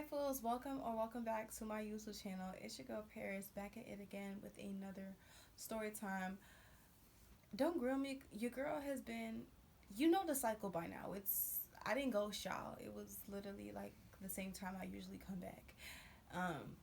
Fools, welcome back to my YouTube channel. It's your girl Paris back at it again with another story time. Don't grill me. Your girl has been, you know the cycle by now. I didn't ghost y'all. It was literally like the same time I usually come back. Um,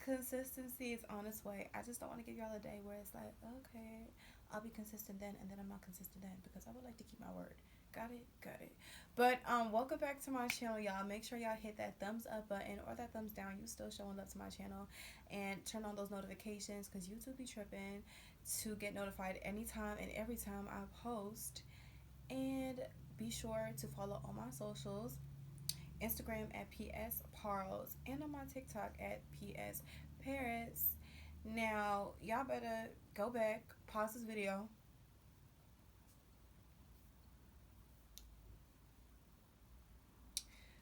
Consistency is on its way. I just don't want to give y'all a day where it's like, okay, I'll be consistent then, and then I'm not consistent then because I would like to keep my word. Got it? Got it. But welcome back to my channel, y'all. Make sure y'all hit that thumbs up button or that thumbs down. You still showing love to my channel, and turn on those notifications because YouTube be tripping to get notified anytime and every time I post. And be sure to follow all my socials. Instagram at PS Parles and on my TikTok at PS Paris. Now, y'all better go back, pause this video,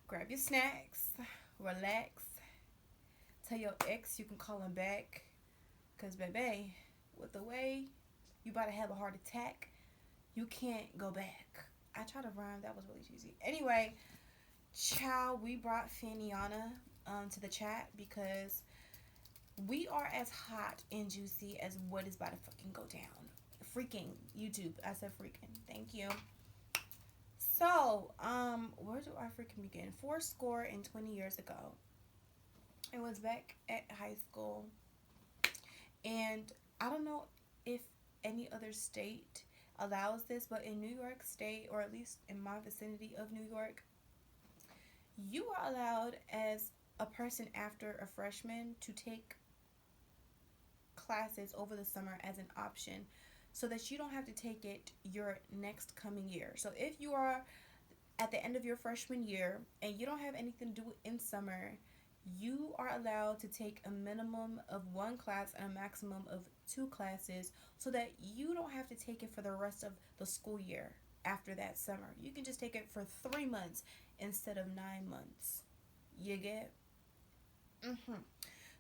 grab your snacks, relax, tell your ex you can call him back. Because, baby, with the way you about to have a heart attack, you can't go back. I tried to rhyme, that was really cheesy. Anyway, child, we brought Faniana to the chat because we are as hot and juicy as what is about to fucking go down. Freaking YouTube. I said freaking. Thank you. So, where do I freaking begin? 20 years ago. It was back at high school. And I don't know if any other state allows this, but in New York State, or at least in my vicinity of New York, you are allowed as a person after a freshman to take classes over the summer as an option so that you don't have to take it your next coming year. So if you are at the end of your freshman year and you don't have anything to do in summer, you are allowed to take a minimum of one class and a maximum of two classes so that you don't have to take it for the rest of the school year after that summer. You can just take it for 3 months instead of 9 months. You get?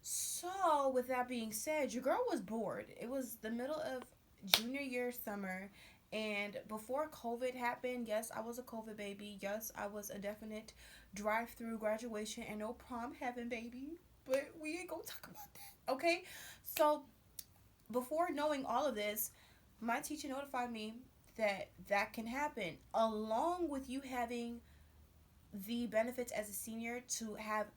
So, with that being said, your girl was bored. It was the middle of junior year summer, and before COVID happened, yes, I was a COVID baby. Yes, I was a definite drive-through graduation and no prom heaven baby. But we ain't gonna talk about that, okay? So, before knowing all of this, my teacher notified me that that can happen, along with you having the benefits as a senior to have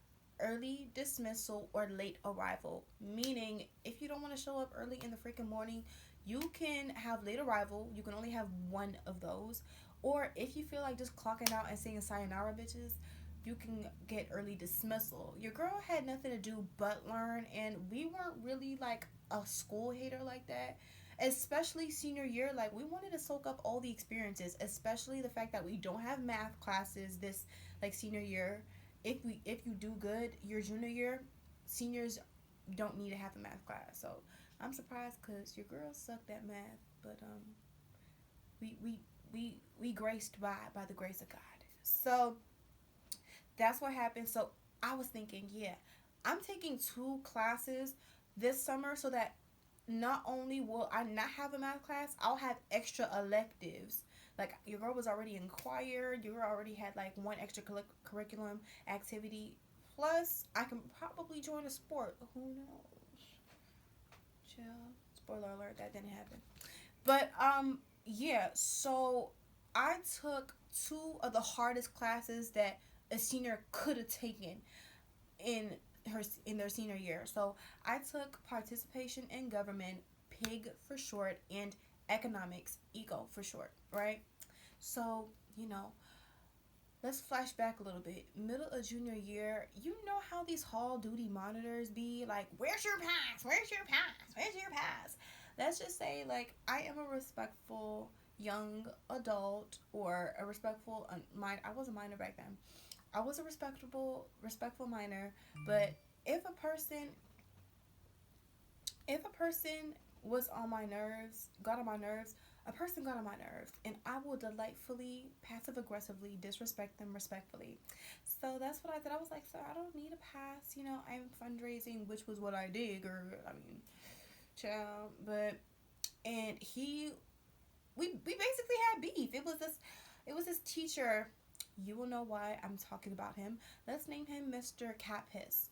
early dismissal or late arrival. Meaning, if you don't want to show up early in the freaking morning, you can have late arrival. You can only have one of those. Or if you feel like just clocking out and saying sayonara, bitches, you can get early dismissal. Your girl had nothing to do but learn, and we weren't really like a school hater like that. Especially senior year, like we wanted to soak up all the experiences, especially the fact that we don't have math classes this like senior year. If you do good your junior year, seniors don't need to have a math class. So I'm surprised because your girl sucked at math, but we graced by the grace of God. So that's what happened. So I was thinking, yeah, I'm taking two classes this summer so that not only will I not have a math class, I'll have extra electives. Like, your girl was already in choir, your girl already had like one extra curriculum activity. Plus, I can probably join a sport. Who knows? Chill. Spoiler alert, that didn't happen. But, yeah, so I took two of the hardest classes that a senior could have taken in in their senior year. So I took participation in government, PIG for short, and economics, ECO for short, right? So, let's flash back a little bit. Middle of junior year, you know how these hall duty monitors be like, where's your pass? Where's your pass? Where's your pass? Let's just say, like, I am a respectful young adult, or a respectful I was a minor back then. I was a respectful minor, but if a person was on my nerves, got on my nerves, a person got on my nerves, and I will delightfully, passive aggressively disrespect them respectfully. So that's what I did. I was like, sir, I don't need a pass. I'm fundraising, which was what I did, or child. But and we basically had beef. It was this teacher You will know why I'm talking about him. Let's name him Mr. Cat Piss.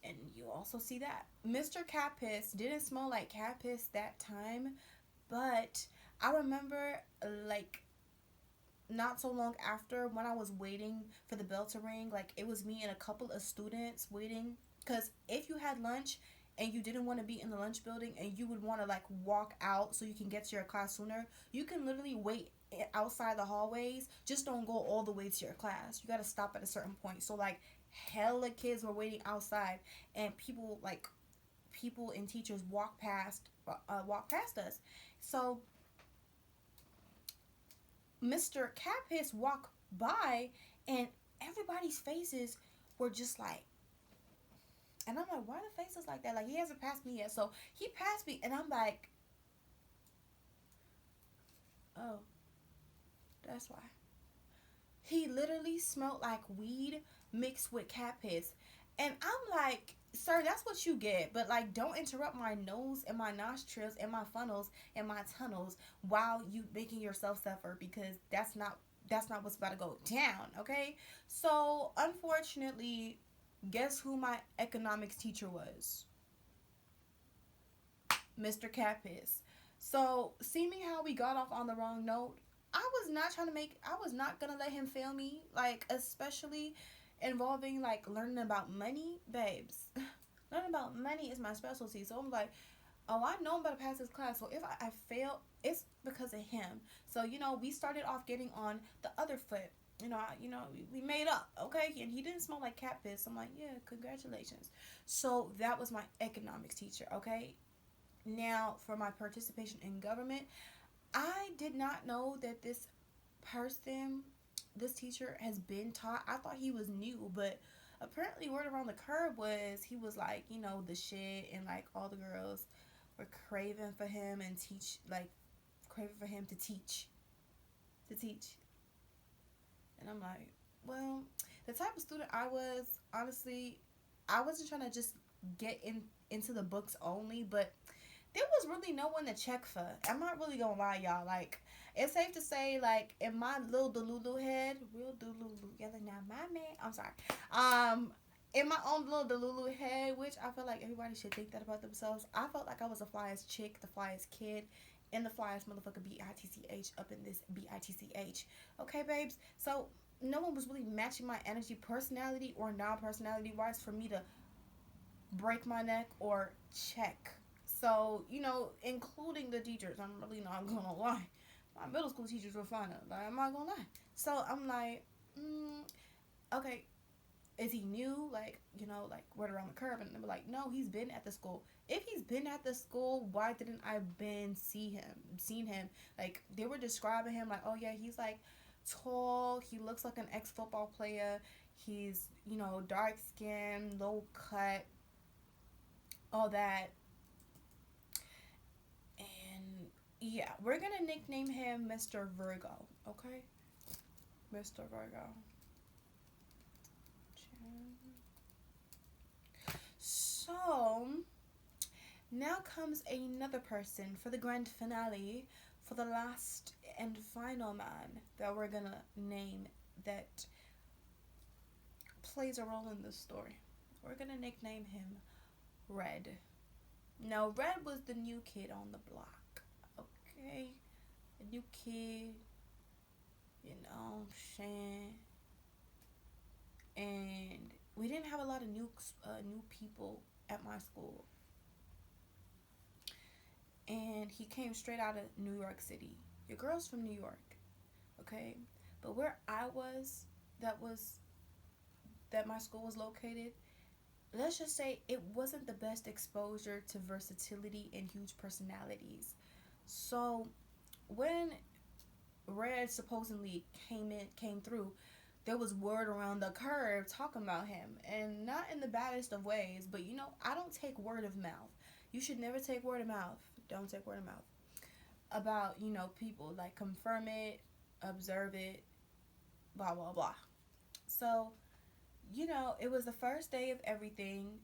And you also see that Mr. Cat Piss didn't smell like cat piss that time, but I remember, like, not so long after, when I was waiting for the bell to ring, like, it was me and a couple of students waiting. Because if you had lunch and you didn't want to be in the lunch building and you would want to, like, walk out so you can get to your class sooner, you can literally wait outside the hallways. Just don't go all the way to your class. You got to stop at a certain point. So, like, hella kids were waiting outside, and people and teachers walk past us. So Mr. Capis walked by, and everybody's faces were just like, and I'm like, why are the faces like that? Like, he hasn't passed me yet. So he passed me, and I'm like, oh, that's why. He literally smelled like weed mixed with cat piss. And I'm like, sir, that's what you get. But, like, don't interrupt my nose and my nostrils and my funnels and my tunnels while you making yourself suffer, because that's not what's about to go down, okay? So, unfortunately, guess who my economics teacher was? Mr. Capis. So, seeming how we got off on the wrong note, I was not gonna let him fail me, like, especially involving, like, learning about money, babes. Learning about money is my specialty. So I'm like, oh, I know I'm about to pass this class. So if I fail, it's because of him. So, we started off getting on the other foot. We made up, okay? And he didn't smell like cat piss. I'm like, yeah, congratulations. So that was my economics teacher, okay? Now, for my participation in government, I did not know that this teacher has been taught. I thought he was new, but apparently word around the curb was he was, like, the shit, and, like, all the girls were craving for him to teach. And I'm like, well, the type of student I was, honestly, I wasn't trying to just get into the books only, but there was really no one to check for. I'm not really gonna lie, y'all. Like, it's safe to say, like, in my little Delulu head, real Delulu, yelling now, my man. I'm sorry. In my own little Delulu head, which I feel like everybody should think that about themselves, I felt like I was the flyest chick, the flyest kid, and the flyest motherfucker BITCH up in this BITCH. Okay, babes? So, no one was really matching my energy, personality or non-personality wise, for me to break my neck or check. So, including the teachers, I'm really not gonna lie. My middle school teachers were fine. Like, I'm not gonna lie. So I'm like, okay, is he new? Like, like, word around the curve? And they were like, no, he's been at the school. If he's been at the school, why didn't I seen him? Like, they were describing him like, oh yeah, he's, like, tall. He looks like an ex-football player. He's, dark skin, low cut, all that. And yeah, we're gonna nickname him Mr. Virgo, okay? Mr. Virgo. So, now comes another person for the grand finale, for the last and final man that we're gonna name that plays a role in this story. We're gonna nickname him Red. Now, Red was the new kid on the block, okay? A new kid, saying. And we didn't have a lot of new people at my school. And he came straight out of New York City. Your girl's from New York, okay? But where I was, that my school was located, let's just say it wasn't the best exposure to versatility and huge personalities. So when Red supposedly came through, there was word around the curve talking about him, and not in the baddest of ways, but I don't take word of mouth. You should never take word of mouth. Don't take word of mouth about, people. Like, confirm it, observe it, blah blah blah. So, it was the first day of everything.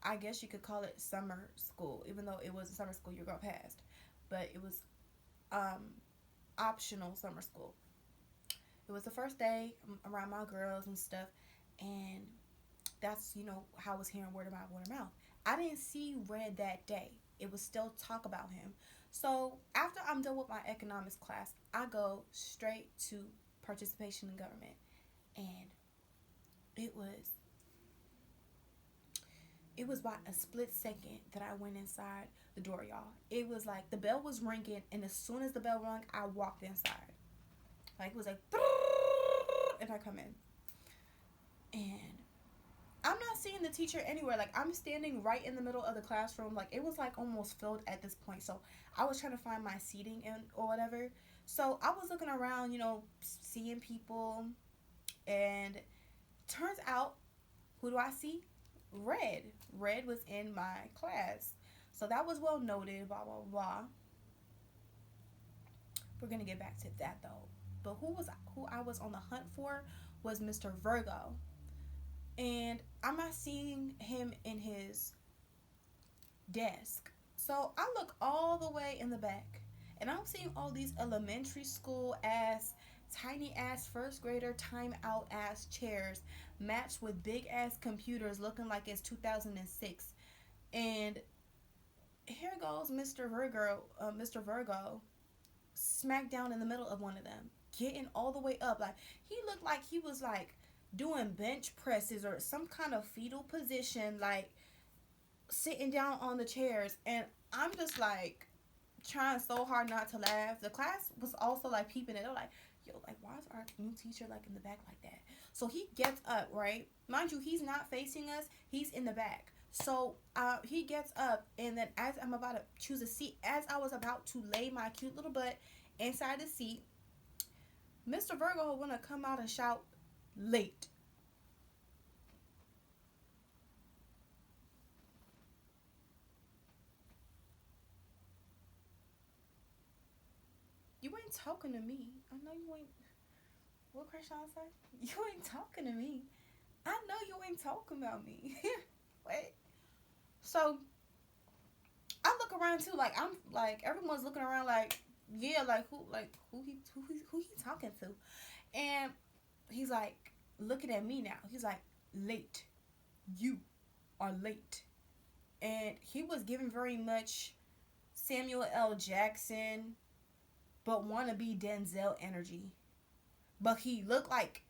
I guess you could call it summer school, even though it wasn't summer school, your girl passed. But it was optional summer school. It was the first day around my girls and stuff, and that's how I was hearing word of mouth. I didn't see Red that day. It was still talk about him. So after I'm done with my economics class, I go straight to participation in government, and it was it was by a split second that I went inside the door, y'all. It was like the bell was ringing, and as soon as the bell rang, I walked inside. Like it was like, and I come in, and I'm not seeing the teacher anywhere. Like I'm standing right in the middle of the classroom. Like it was like almost filled at this point. So I was trying to find my seating and or whatever. So I was looking around, seeing people, and turns out, who do I see? Red. Red was in my class. So that was well noted, blah, blah, blah. We're going to get back to that, though. But who I was on the hunt for was Mr. Virgo. And I'm not seeing him in his desk. So I look all the way in the back, and I'm seeing all these elementary school ass, tiny ass first grader timeout ass chairs matched with big ass computers looking like it's 2006. And here goes Mr. Virgo, smack down in the middle of one of them, getting all the way up. Like he looked like he was like doing bench presses or some kind of fetal position, like sitting down on the chairs. And I'm just like trying so hard not to laugh. The class was also like peeping it. They're like, yo, like why is our new teacher like in the back like that? So he gets up, right? Mind you, he's not facing us. He's in the back. So he gets up, and then as I'm about to choose a seat, as I was about to lay my cute little butt inside the seat, Mr. Virgo want to come out and shout, late. You ain't talking to me. I know you ain't. What Krishan say? You ain't talking to me. I know you ain't talking about me. Wait. So I look around too, like I'm like everyone's looking around, like yeah, who he talking to, and he's like looking at me now. He's like, late, you are late, and he was giving very much Samuel L. Jackson, but wanna be Denzel energy. But he looked like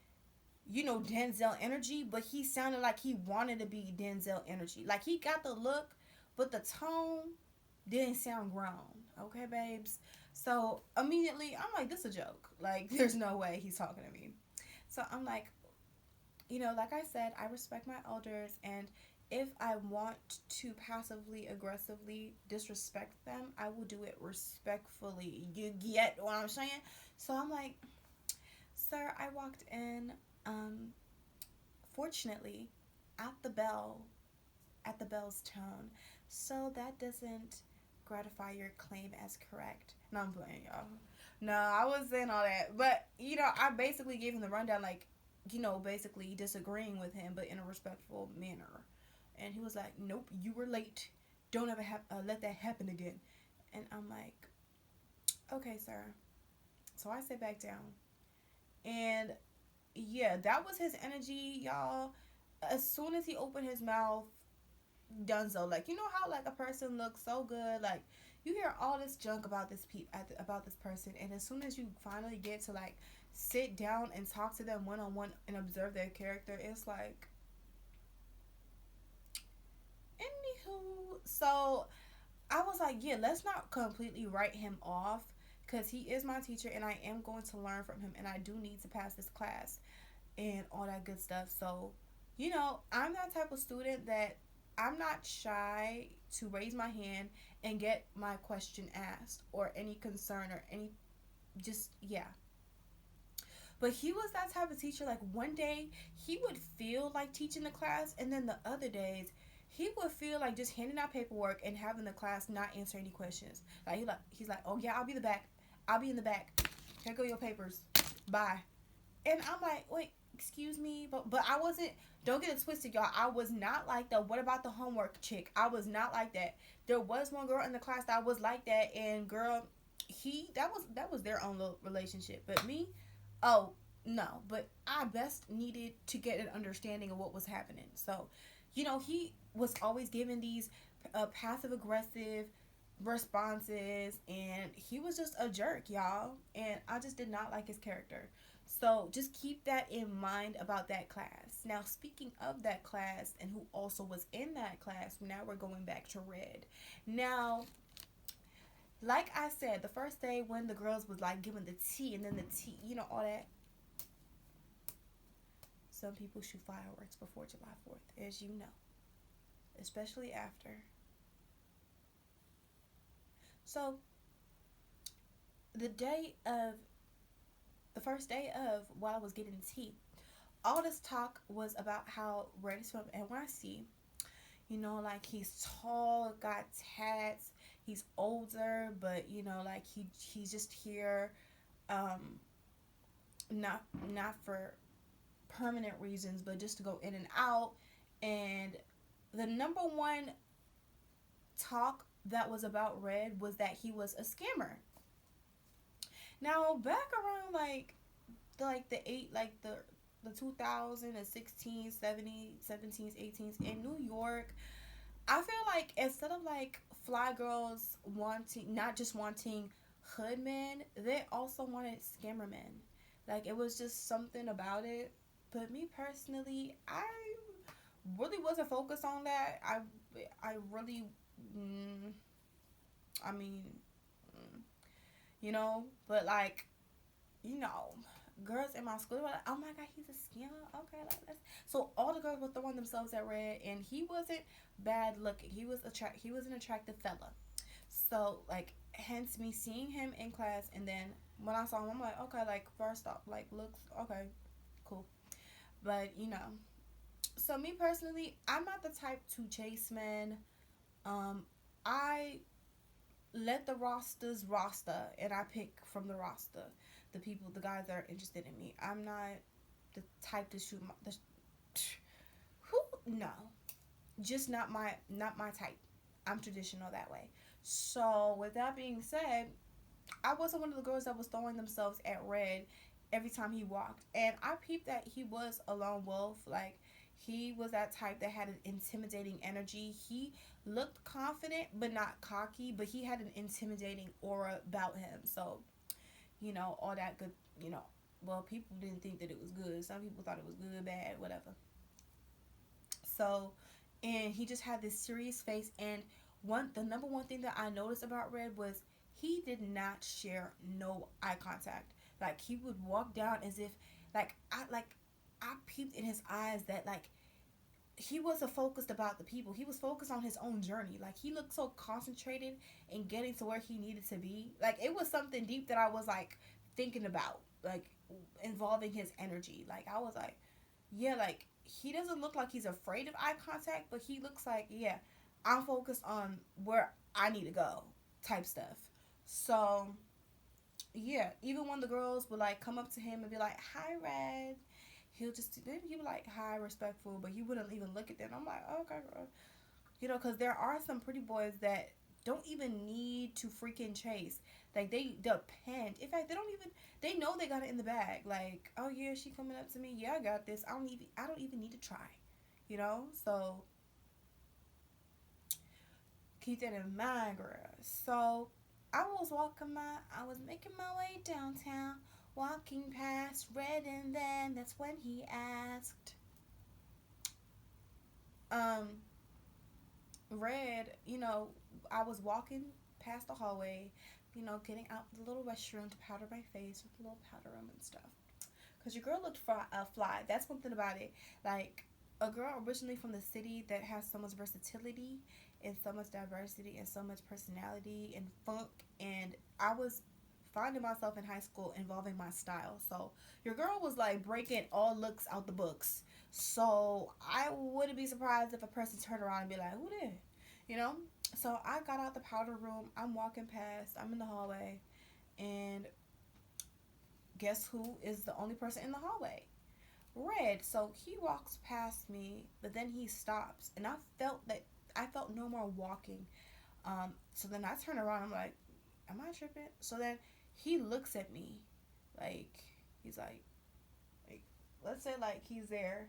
Denzel energy, but he sounded like he wanted to be Denzel energy. Like he got the look, but the tone didn't sound grown. Okay, babes. So immediately I'm like, this is a joke. Like there's no way he's talking to me. So I'm like, like I said, I respect my elders, and if I want to passively aggressively disrespect them, I will do it respectfully. You get what I'm saying? So I'm like, sir, I walked in. Fortunately, at the bell's tone, so that doesn't gratify your claim as correct. No, I'm playing, y'all. No, I wasn't saying all that, but I basically gave him the rundown, like, basically disagreeing with him, but in a respectful manner. And he was like, "Nope, you were late. Don't ever let that happen again." And I'm like, "Okay, sir." So I sit back down, and yeah, that was his energy, y'all. As soon as he opened his mouth, Dunzo. Like, how like a person looks so good, like you hear all this junk about about this person, and as soon as you finally get to like sit down and talk to them one on one and observe their character, it's like, anywho. So I was like, yeah, let's not completely write him off, because he is my teacher and I am going to learn from him, and I do need to pass this class and all that good stuff. So, I'm that type of student that I'm not shy to raise my hand and get my question asked, or any concern, or any, just, yeah. But he was that type of teacher. Like one day he would feel like teaching the class, and then the other days he would feel like just handing out paperwork and having the class not answer any questions. He's like, "Oh yeah, I'll be in the back. Here go your papers. Bye." And I'm like, "Wait, excuse me," but I wasn't. Don't get it twisted, y'all. I was not like the "what about the homework" chick. I was not like that. There was one girl in the class that was like that, and girl, that was their own little relationship. But me, oh, No, but I best needed to get an understanding of what was happening. So, he was always giving these passive aggressive responses, and he was just a jerk, y'all. And I just did not like his character. So just keep that in mind about that class. Now, speaking of that class and who also was in that class, now we're going back to Red. Now, like I said, the first day when the girls was like giving the tea and then the tea, all that. Some people shoot fireworks before July 4th, as you know, especially after. So, the day of, the first day of, while I was getting tea, all this talk was about how Red is from NYC. Like he's tall, got tats, he's older, but like he's just here, um, not for permanent reasons, but just to go in and out. And the number one talk that was about Red was that he was a scammer. Now, back around the eight like the 2016, 70, 17s, 18s in New York, I feel like instead of like fly girls wanting, not just wanting hood men, they also wanted scammer men. Like it was just something about it. But me personally, I really wasn't focused on that. I really, mm, I mean, mm, but like, you know, girls in my school were like, "Oh my god, he's a scammer." Okay, like let's. So all the girls were throwing themselves at Red, and he wasn't bad looking. He was an attractive fella. So like, hence me seeing him in class, and then when I saw him, I'm like, okay, like first off, like looks okay, cool. But so me personally, I'm not the type to chase men. I let the rosters roster, and I pick from the roster the people, the guys that are interested in me. I'm not the type to shoot who no, just not my type. I'm traditional that way. So with that being said, I wasn't one of the girls that was throwing themselves at Red every time he walked. And I peeped that he was a lone wolf. Like, he was that type that had an intimidating energy. He looked confident, but not cocky, but he had an intimidating aura about him. So, all that good, well, people didn't think that it was good. Some people thought it was good, bad, whatever. So, and he just had this serious face. And the number one thing that I noticed about Red was he did not share no eye contact. Like he would walk down as if I peeped in his eyes that like he wasn't focused about the people. He was focused on his own journey. Like he looked so concentrated in getting to where he needed to be. Like it was something deep that I was like thinking about, like involving his energy. Like I was like, yeah, like he doesn't look like he's afraid of eye contact, but he looks like, yeah, I'm focused on where I need to go type stuff. So yeah, even when the girls would like come up to him and be like, "Hi, Red," he would like hi, respectful, but he wouldn't even look at them. I'm like, okay, girl, because there are some pretty boys that don't even need to freaking chase. Like they depend. In fact, they know they got it in the bag. Like, oh yeah, she coming up to me. Yeah, I got this. I don't even need to try. So keep that in mind, girl. So I was making my way downtown, walking past Red, and then that's when he asked, um, Red, I was walking past the hallway, getting out the little restroom to powder my face with a little powder room and stuff. Because your girl looked fly. That's one thing about it. Like, a girl originally from the city that has so much versatility and so much diversity and so much personality and funk. And I was finding myself in high school involving my style. So your girl was like breaking all looks out the books. So I wouldn't be surprised if a person turned around and be like, who did? You know? So I got out the powder room. I'm walking past. I'm in the hallway. And guess who is the only person in the hallway? Red. So he walks past me, but then he stops. And I felt no more walking. So then I turn around. I'm like, am I tripping? So then he looks at me. Like, he's like, let's say like he's there.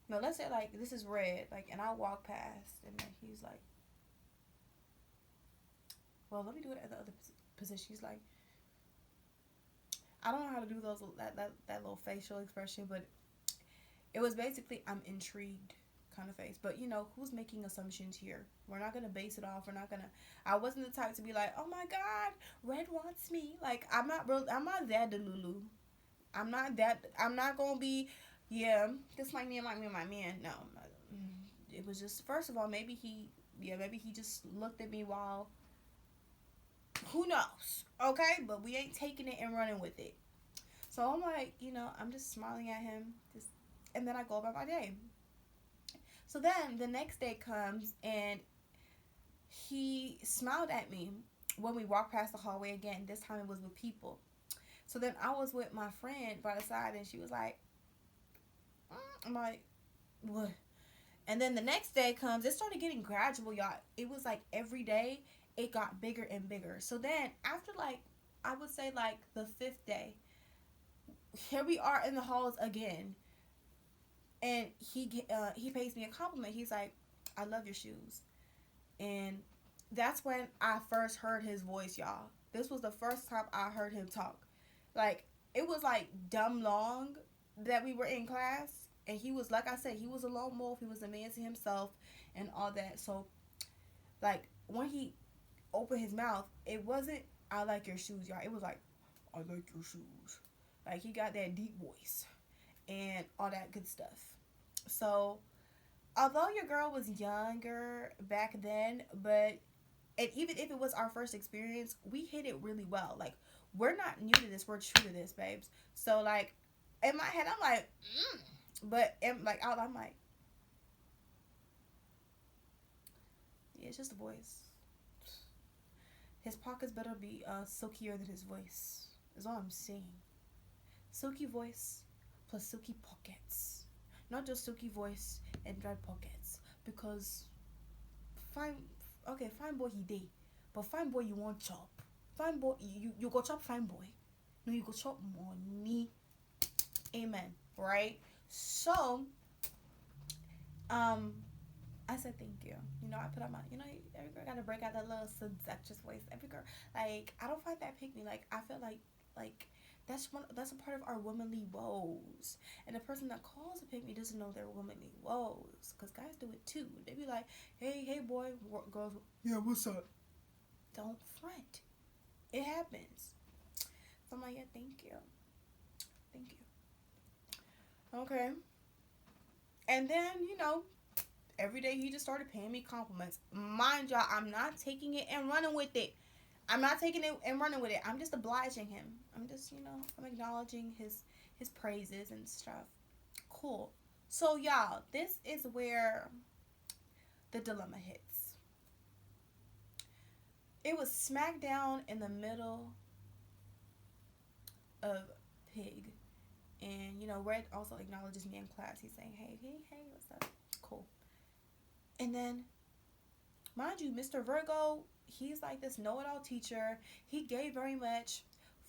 No, let's say like this is red, like, and I walk past, and then he's like, well, let me do it at the other position. He's like, I don't know how to do that little facial expression, but it was basically I'm intrigued kind of face. But who's making assumptions here? We're not gonna base it off. We're not gonna. I wasn't the type to be like, oh my God, Red wants me. Like I'm not real. I'm not that delulu. I'm not that. I'm not gonna be. Yeah, just like me and my man. No, it was just first of all maybe he. Yeah, maybe he just looked at me while. Who knows? Okay, but we ain't taking it and running with it. So I'm like, I'm just smiling at him, just, and then I go about my day. So then the next day comes and he smiled at me when we walked past the hallway again. This time it was with people. So then I was with my friend by the side and she was like, I'm like, what? And then the next day comes, it started getting gradual, y'all. It was like every day it got bigger and bigger. So then after like, I would say like the 5th day, here we are in the halls again. And he pays me a compliment. He's like, I love your shoes. And that's when I first heard his voice, y'all. This was the first time I heard him talk. Like, it was like dumb long that we were in class. And he was, like I said, he was a lone wolf. He was a man to himself and all that. So, like, when he opened his mouth, it wasn't, I like your shoes, y'all. It was like, I like your shoes. Like, he got that deep voice and all that good stuff. So, although your girl was younger back then, but and even if it was our first experience, we hit it really well. Like, we're not new to this, we're true to this, babes. So, like, in my head, I'm like, but like out, I'm like, yeah, it's just a voice. His pockets better be silkier than his voice. Is all I'm saying. Silky voice plus silky pockets. Not just silky voice and dry pockets. Because fine boy he day. But fine boy you want chop. Fine boy you go chop fine boy. No, you go chop money. Amen. Right? So I said thank you. I put on my every girl gotta break out that little seductress voice. Every girl, like, I don't find that pick me. Like, I feel like that's a part of our womanly woes. And the person that calls a pick me doesn't know their womanly woes. Because guys do it too. They be like, hey boy, girls, yeah, what's up? Don't front. It happens. So I'm like, yeah, thank you. Okay. And then, every day he just started paying me compliments. Mind y'all, I'm not taking it and running with it. I'm just obliging him. I'm just, I'm acknowledging his praises and stuff. Cool. So, y'all, this is where the dilemma hits. It was smack down in the middle of Pig. And, Red also acknowledges me in class. He's saying, hey, what's up? Cool. And then, mind you, Mr. Virgo, he's like this know-it-all teacher. He gave very much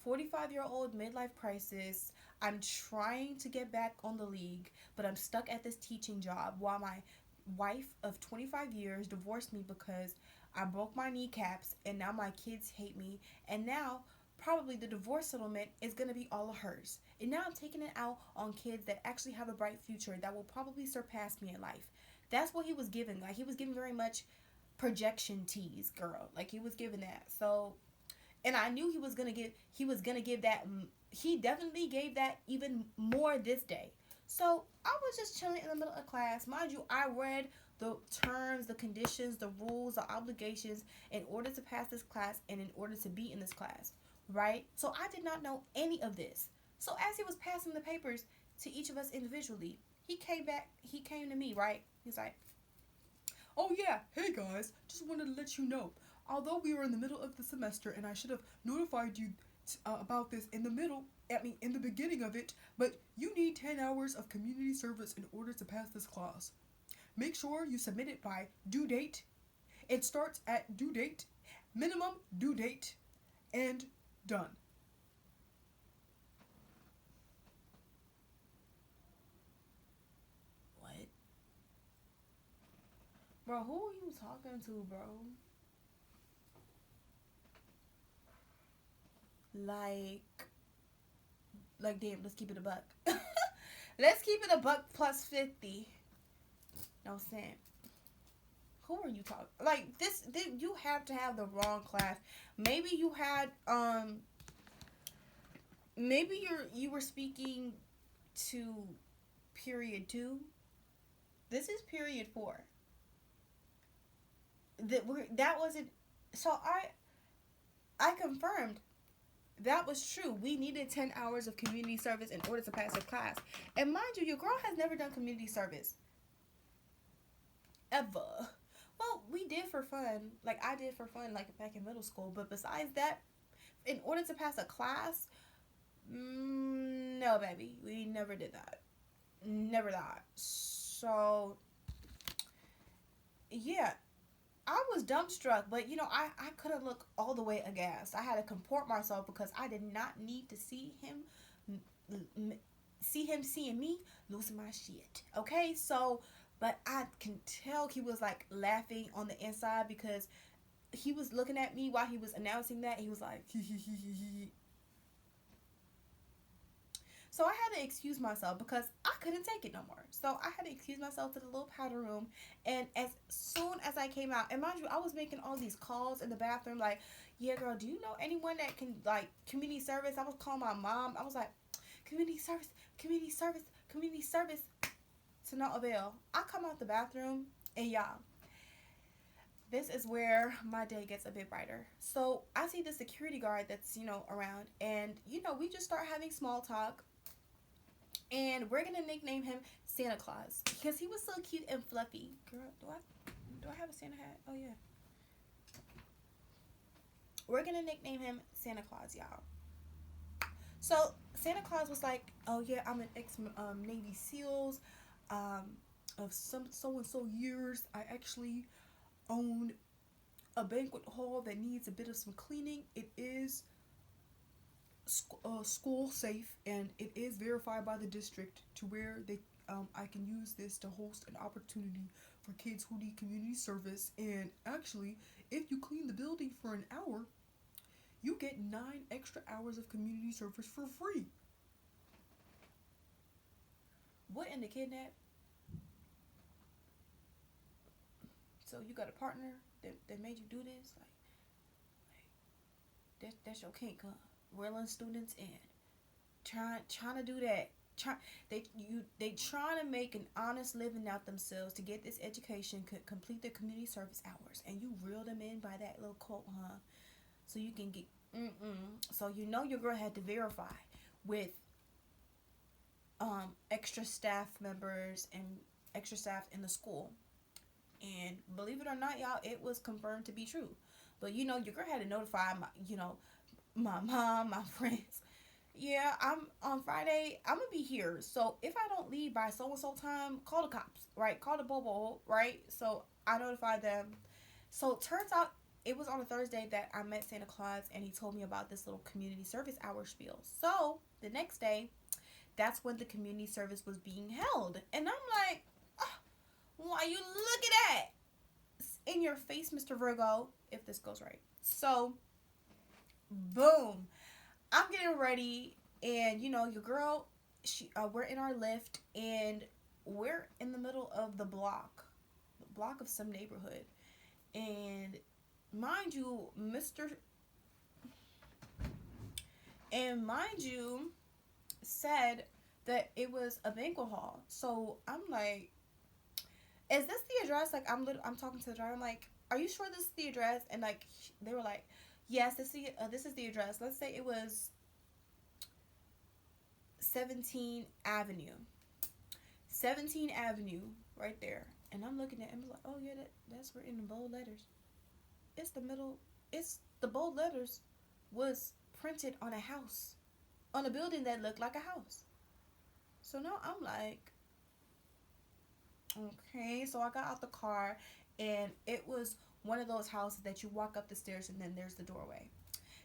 45-year-old midlife crisis. I'm trying to get back on the league, but I'm stuck at this teaching job while my wife of 25 years divorced me because I broke my kneecaps and now my kids hate me. And now, probably the divorce settlement is going to be all of hers. And now I'm taking it out on kids that actually have a bright future that will probably surpass me in life. That's what he was giving. Like, he was giving very much projection tease, girl. Like, he was giving that. So, and I knew he was gonna give that. He definitely gave that even more this day. So I was just chilling in the middle of class. Mind you, I read the terms, the conditions, the rules, the obligations in order to pass this class and in order to be in this class, right? So I did not know any of this. So as he was passing the papers to each of us individually, he came to me, right? He's like, oh yeah, hey guys, just wanted to let you know, although we were in the middle of the semester and I should have notified you about this in the beginning of it, but you need 10 hours of community service in order to pass this class. Make sure you submit it by due date. It starts at due date, minimum due date, and done. Bro, who are you talking to, bro? Like, damn, let's keep it a buck. Let's keep it a buck plus 50. No cent. Who are you talking? Like, this, you have to have the wrong class. Maybe you had, maybe you were speaking to period 2. This is period 4. That wasn't, so I confirmed that was true. We needed 10 hours of community service in order to pass a class. And mind you, your girl has never done community service. Ever. Well, we did for fun. Like, I did for fun, like, back in middle school. But besides that, in order to pass a class, no, baby. We never did that. Never that. So, yeah. I was dumbstruck, but I couldn't look all the way aghast. I had to comport myself because I did not need to see him seeing me losing my shit. Okay, so, but I can tell he was like laughing on the inside because he was looking at me while he was announcing that. He was like, So I had to excuse myself because I couldn't take it no more. So I had to excuse myself to the little powder room. And as soon as I came out, and mind you, I was making all these calls in the bathroom like, yeah, girl, do you know anyone that can, like, community service? I was calling my mom. I was like, community service, community service, community service. To no avail. I come out the bathroom, and y'all, this is where my day gets a bit brighter. So I see the security guard that's, around. And, we just start having small talk. And we're gonna nickname him Santa Claus because he was so cute and fluffy. Girl, do I have a Santa hat? Oh yeah. We're gonna nickname him Santa Claus, y'all. So Santa Claus was like, "Oh yeah, I'm an ex Navy SEALs, of some so and so years. I actually own a banquet hall that needs a bit of some cleaning. It is school safe, and it is verified by the district to where they I can use this to host an opportunity for kids who need community service. And actually, if you clean the building for an hour, you get 9 extra hours of community service for free." What in the kidnap? So you got a partner that made you do this? Like that's your kink, huh? Reeling students in, trying to do that. They trying to make an honest living out themselves to get this education, complete their community service hours, and you reel them in by that little quote, huh? So you can get So your girl had to verify with extra staff members and extra staff in the school, and believe it or not, y'all, it was confirmed to be true. But your girl had to notify my mom, my friends. Yeah, I'm on Friday. I'm gonna be here. So if I don't leave by so and so time, call the cops, right? Call the bobo, right? So I notified them. So it turns out it was on a Thursday that I met Santa Claus, and he told me about this little community service hour spiel. So the next day, that's when the community service was being held, and I'm like, oh, why you look at that in your face, Mr. Virgo? If this goes right, so boom. I'm getting ready, and your girl, we're in our lift, and we're in the middle of the block of some neighborhood, and mind you, said that it was a banquet hall. So I'm like, is this the address? Like, I'm talking to the driver. I'm like, are you sure this is the address? And like, they were like, yes, this is the address. Let's say it was 17th Avenue. 17th Avenue, right there. And I'm looking at it and I'm like, oh yeah, that's written in bold letters. It's the bold letters was printed on a house, on a building that looked like a house. So now I'm like, okay. So I got out the car, and it was one of those houses that you walk up the stairs and then there's the doorway.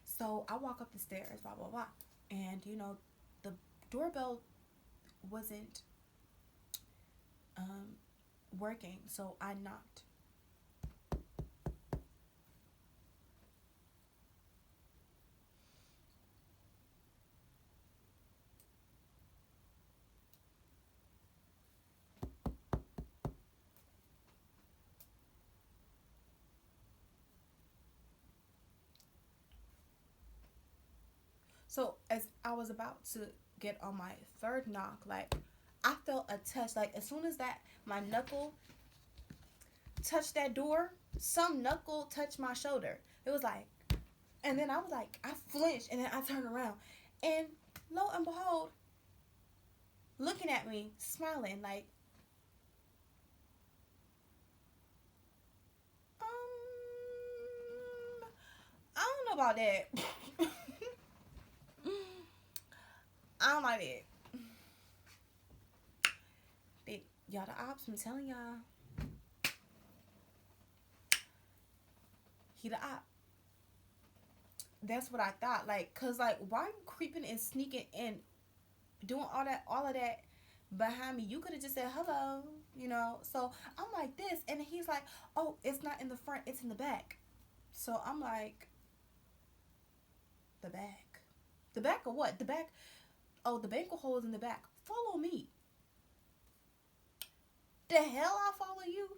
So I walk up the stairs, blah blah blah, and the doorbell wasn't working. So I knocked. So as I was about to get on my third knock, like I felt a touch. Like as soon as that my knuckle touched that door, some knuckle touched my shoulder. It was like, and then I was like, I flinched, and then I turned around, and lo and behold, looking at me, smiling, like, I don't know about that. I don't like it. Y'all, the ops, I'm telling y'all, he the op. That's what I thought. Like, cause like, why are you creeping and sneaking and doing all of that behind me? You could have just said hello, you know. So I'm like this, and he's like, oh, it's not in the front, it's in the back. So I'm like, the back, the back of what? The back. Oh, the banquet hall is in the back. Follow me. The hell I follow you?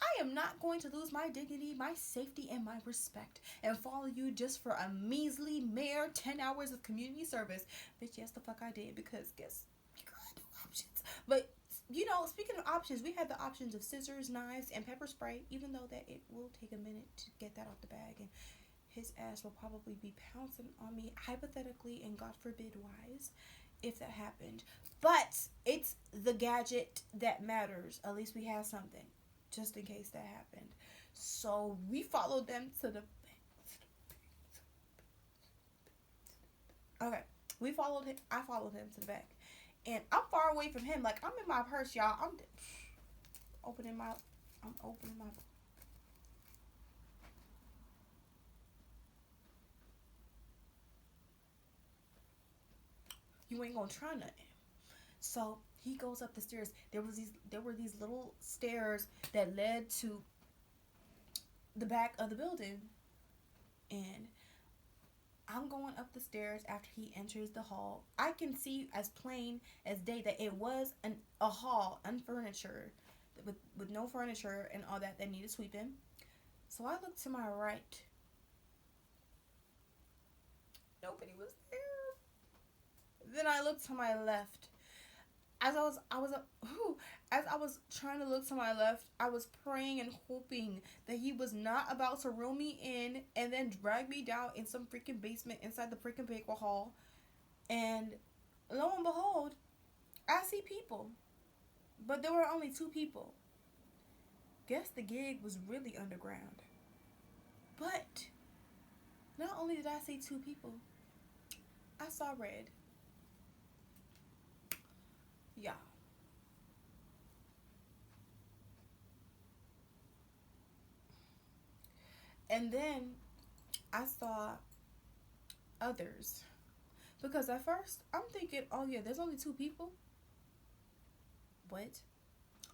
I am not going to lose my dignity, my safety, and my respect and follow you just for a measly mere 10 hours of community service. Bitch, yes, the fuck I did, because guess you got no options. But, you know, speaking of options, we had the options of scissors, knives, and pepper spray, even though that it will take a minute to get that off the bag, and his ass will probably be pouncing on me, hypothetically and God forbid wise, if that happened. But it's the gadget that matters. At least we have something, just in case that happened. So we followed them to the... Okay. We followed him. I followed him to the back. And I'm far away from him. Like, I'm in my purse, y'all. I'm opening my... You ain't gonna try nothing. So he goes up the stairs. There were these little stairs that led to the back of the building, and I'm going up the stairs after he enters the hall. I can see as plain as day that it was a hall, unfurniture, with no furniture and all that needed sweeping. So I looked to my right. Nobody was there. Then I looked to my left. As I was trying to look to my left, I was praying and hoping that he was not about to reel me in and then drag me down in some freaking basement inside the freaking banquet hall. And lo and behold, I see people. But there were only 2 people. Guess the gig was really underground. But not only did I see 2 people, I saw red. Yeah. And then I saw others. Because at first, I'm thinking, oh yeah, there's only 2 people. What?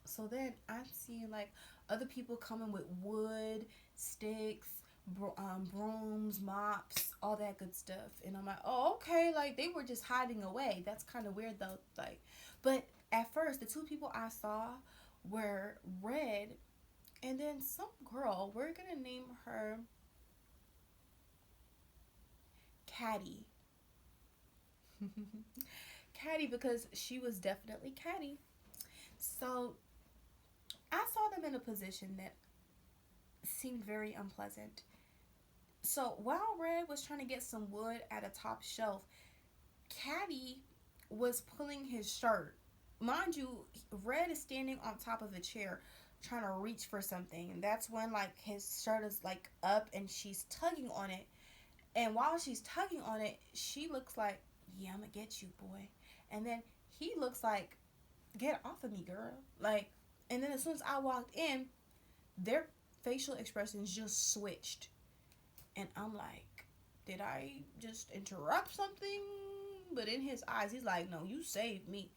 So then I'm seeing like other people coming with wood, sticks, brooms, mops, all that good stuff. And I'm like, oh, okay. Like, they were just hiding away. That's kind of weird though. Like, but at first, the 2 people I saw were red. And then some girl, we're going to name her Caddy. Caddy, because she was definitely catty. So I saw them in a position that seemed very unpleasant. So while Red was trying to get some wood at a top shelf, Caddy was pulling his shirt. Mind you, Red is standing on top of a chair trying to reach for something. And that's when like his shirt is like up and she's tugging on it. And while she's tugging on it, she looks like, yeah, I'm gonna get you, boy. And then he looks like, get off of me, girl. Like, and then as soon as I walked in, their facial expressions just switched. And I'm like, did I just interrupt something? But in his eyes, he's like, no, you saved me.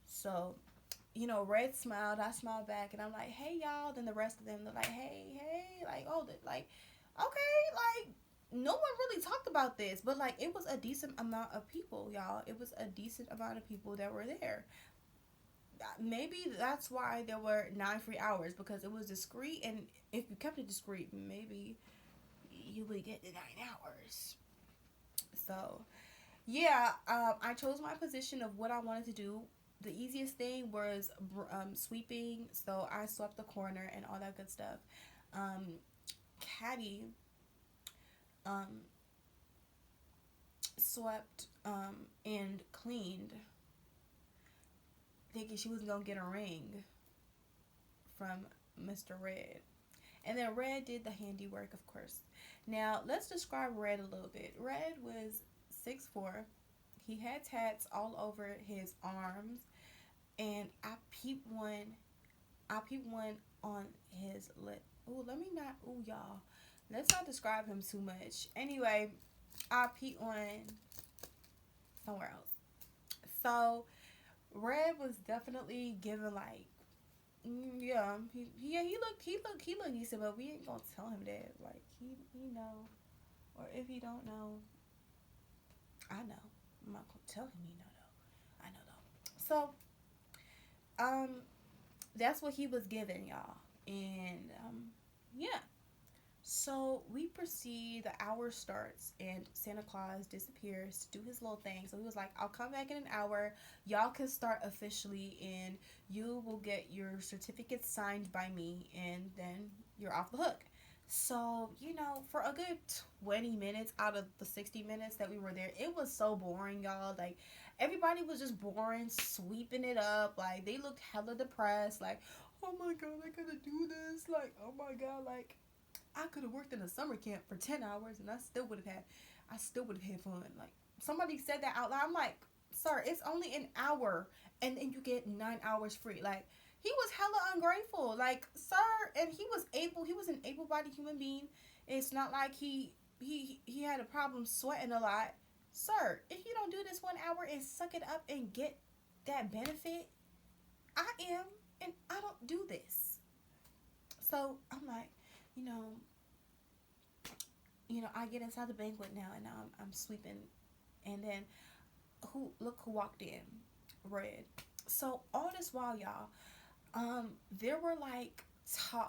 So, you know, Red smiled, I smiled back, and I'm like, hey, y'all. Then the rest of them, they're like, hey, like, oh, like, okay, like, no one really talked about this, but, like, it was a decent amount of people, y'all. It was a decent amount of people that were there. Maybe that's why there were 9 free hours, because it was discreet, and if you kept it discreet, maybe you would get the 9 hours. So, Yeah, I chose my position of what I wanted to do. The easiest thing was sweeping, so I swept the corner and all that good stuff. Um, Caddy um, swept and cleaned, thinking she was gonna get a ring from Mr. Red. And then Red did the handiwork, of course. Now, let's describe Red a little bit. Red was 6'4". He had tats all over his arms, and I peeped one on his lip. Ooh, let me not. Ooh, y'all. Let's not describe him too much. Anyway, I peeped one somewhere else. So Red was definitely given like, yeah, he looked decent, but we ain't gonna tell him that. Like he know, or if he don't know, I know. I'm not gonna tell him he know though. I know though. So that's what he was given, y'all, and yeah. So we proceed, the hour starts, and Santa Claus disappears to do his little thing. So he was like, I'll come back in an hour. Y'all can start officially, and you will get your certificate signed by me, and then you're off the hook. So, for a good 20 minutes out of the 60 minutes that we were there, it was so boring, y'all. Like, everybody was just boring, sweeping it up. Like, they looked hella depressed. Like, oh my God, I gotta do this. Like, oh my God, like, I could have worked in a summer camp for 10 hours and I still would have had fun. Like, somebody said that out loud. I'm like, sir, it's only an hour and then you get 9 hours free. Like, he was hella ungrateful. Like, sir, and he was an able bodied human being. It's not like he had a problem sweating a lot. Sir, if you don't do this 1 hour and suck it up and get that benefit, I am, and I don't do this. So I'm like, you know, I get inside the banquet now, and now I'm sweeping, and then who walked in? Red. So all this while, y'all, there were like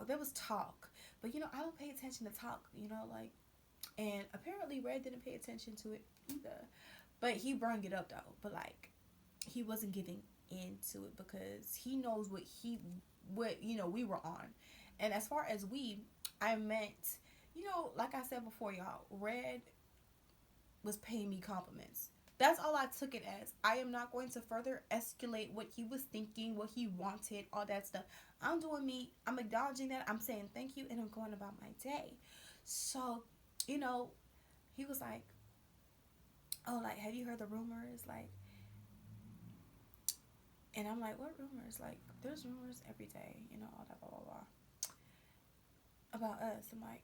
there was talk, but I don't pay attention to talk, like, and apparently Red didn't pay attention to it either, but he brung it up though, but like he wasn't giving into it because he knows what we were on, and as far as I meant, like I said before, y'all, Red was paying me compliments. That's all I took it as. I am not going to further escalate what he was thinking, what he wanted, all that stuff. I'm doing me. I'm acknowledging that. I'm saying thank you, and I'm going about my day. So, he was like, oh, like, have you heard the rumors? Like, and I'm like, what rumors? Like, there's rumors every day, all that, blah, blah, blah, about us. I'm like,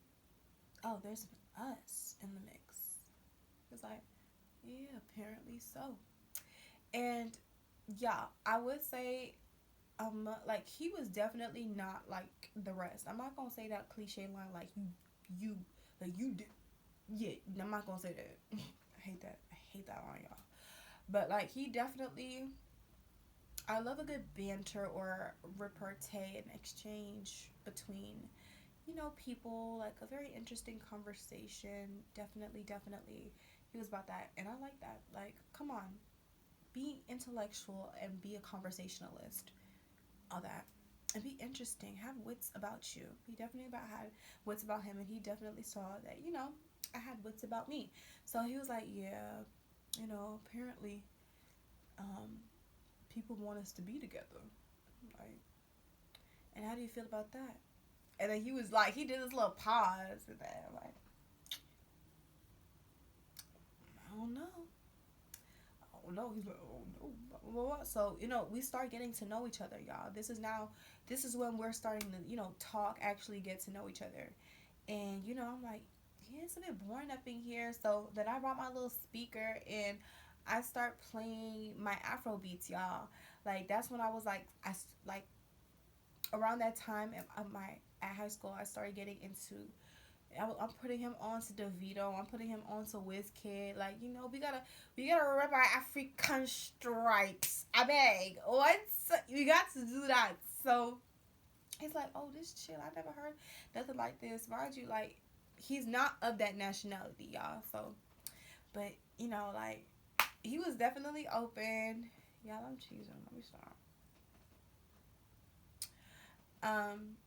oh, there's us in the mix. It's like, yeah, apparently so. And yeah, I would say, like, he was definitely not like the rest. I'm not gonna say that cliche line like you did. Yeah, I'm not gonna say that. I hate that. I hate that line, y'all. But like, he definitely. I love a good banter or repartee and exchange between people, like a very interesting conversation. Definitely, definitely. He was about that. And I like that. Like, come on. Be intellectual and be a conversationalist. All that. And be interesting. Have wits about you. He definitely had wits about him. And he definitely saw that, I had wits about me. So he was like, yeah, apparently people want us to be together. Like, and how do you feel about that? And then he was like, he did this little pause, and then I'm like, I don't know. I don't know. He's like, oh no. Blah, blah, blah. So, we start getting to know each other, y'all. This is when we're starting to, talk, actually get to know each other. And, I'm like, yeah, it's a bit boring up in here. So then I brought my little speaker and I start playing my Afro beats, y'all. Like, that's when I was like, around that time at high school, I started getting into. I'm putting him on to Davido. I'm putting him on to Wizkid. Like, we gotta rep our African stripes. I beg. What? We got to do that. So he's like, oh, this shit, I never heard nothing like this. Mind you, like, he's not of that nationality, y'all. So, but like, he was definitely open. Y'all, I'm cheesing. Let me stop.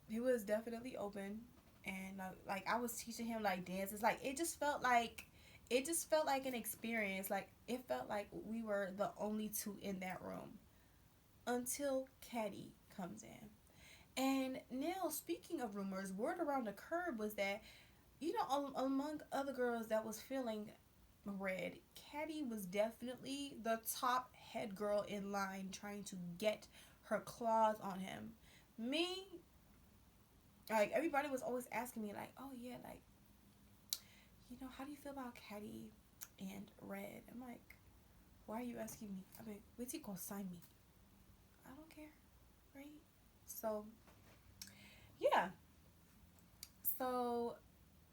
He was definitely open, and like I was teaching him like dances. Like it just felt like an experience. Like it felt like we were the only two in that room until Caddy comes in. And now, speaking of rumors, word around the curb was that, among other girls that was feeling Red, Caddy was definitely the top head girl in line trying to get her claws on him. Me, like, everybody was always asking me, like, oh, yeah, like, how do you feel about Caddy and Red? I'm like, why are you asking me? I mean, what's he gonna sign me? I don't care, right? So, yeah. So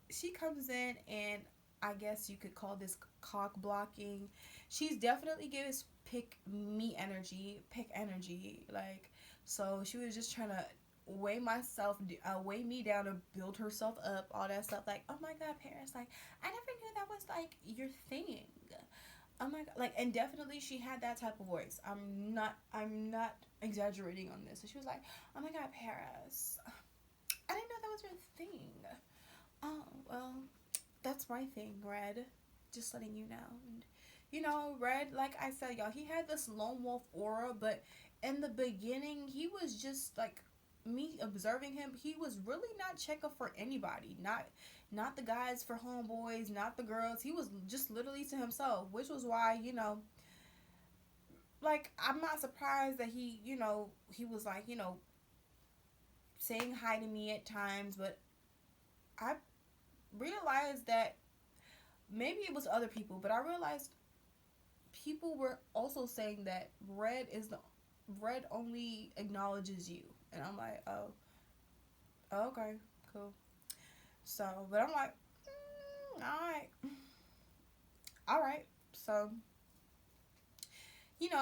she comes in, and I guess you could call this cock blocking. She's definitely giving pick energy. Like, so she was just trying to weigh me down to build herself up, all that stuff. Like, oh my God, Paris, like, I never knew that was like your thing. Oh my God, like, and definitely she had that type of voice. I'm not exaggerating on this. So she was like, oh my God, Paris, I didn't know that was your thing. Oh, well, that's my thing, Red. Just letting you know. And, Red, like I said, y'all, he had this lone wolf aura, but in the beginning, he was just like me observing him. He was really not checking for anybody. Not the guys for homeboys, not the girls. He was just literally to himself, which was why, like I'm not surprised that he was like, saying hi to me at times, but I realized that maybe it was other people, but I realized people were also saying that Red only acknowledges you, and I'm like, oh, okay, cool. So, but I'm like, all right. So,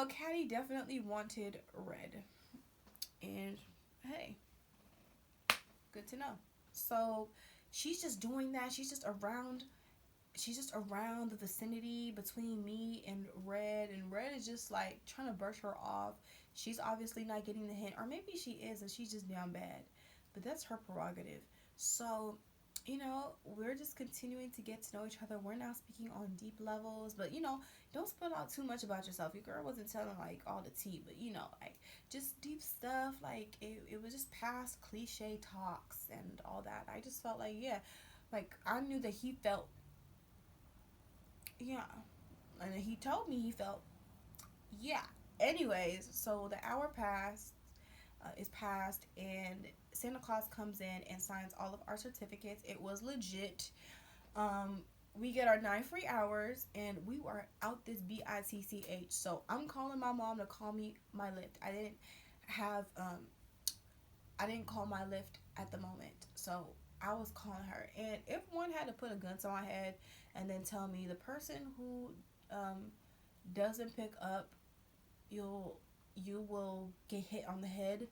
Caddy definitely wanted Red, and hey, good to know. So, she's just doing that. She's just around the vicinity between me and Red is just like trying to brush her off. She's obviously not getting the hint, or maybe she is and she's just down bad, but that's her prerogative. So, we're just continuing to get to know each other. We're now speaking on deep levels, but don't spill out too much about yourself. Your girl wasn't telling like all the tea, but like just deep stuff. Like it was just past cliche talks and all that. I just felt like, yeah, like I knew that he felt, yeah. And he told me he felt, yeah. Anyways, so the hour is passed, and Santa Claus comes in and signs all of our certificates. It was legit. Um, we get our 9 free hours, and we were out this bitch. So I'm calling my mom to call me my lift. Have I didn't call my lift at the moment, so I was calling her. And if one had to put a gun to my head and then tell me the person who doesn't pick up, you will get hit on the head,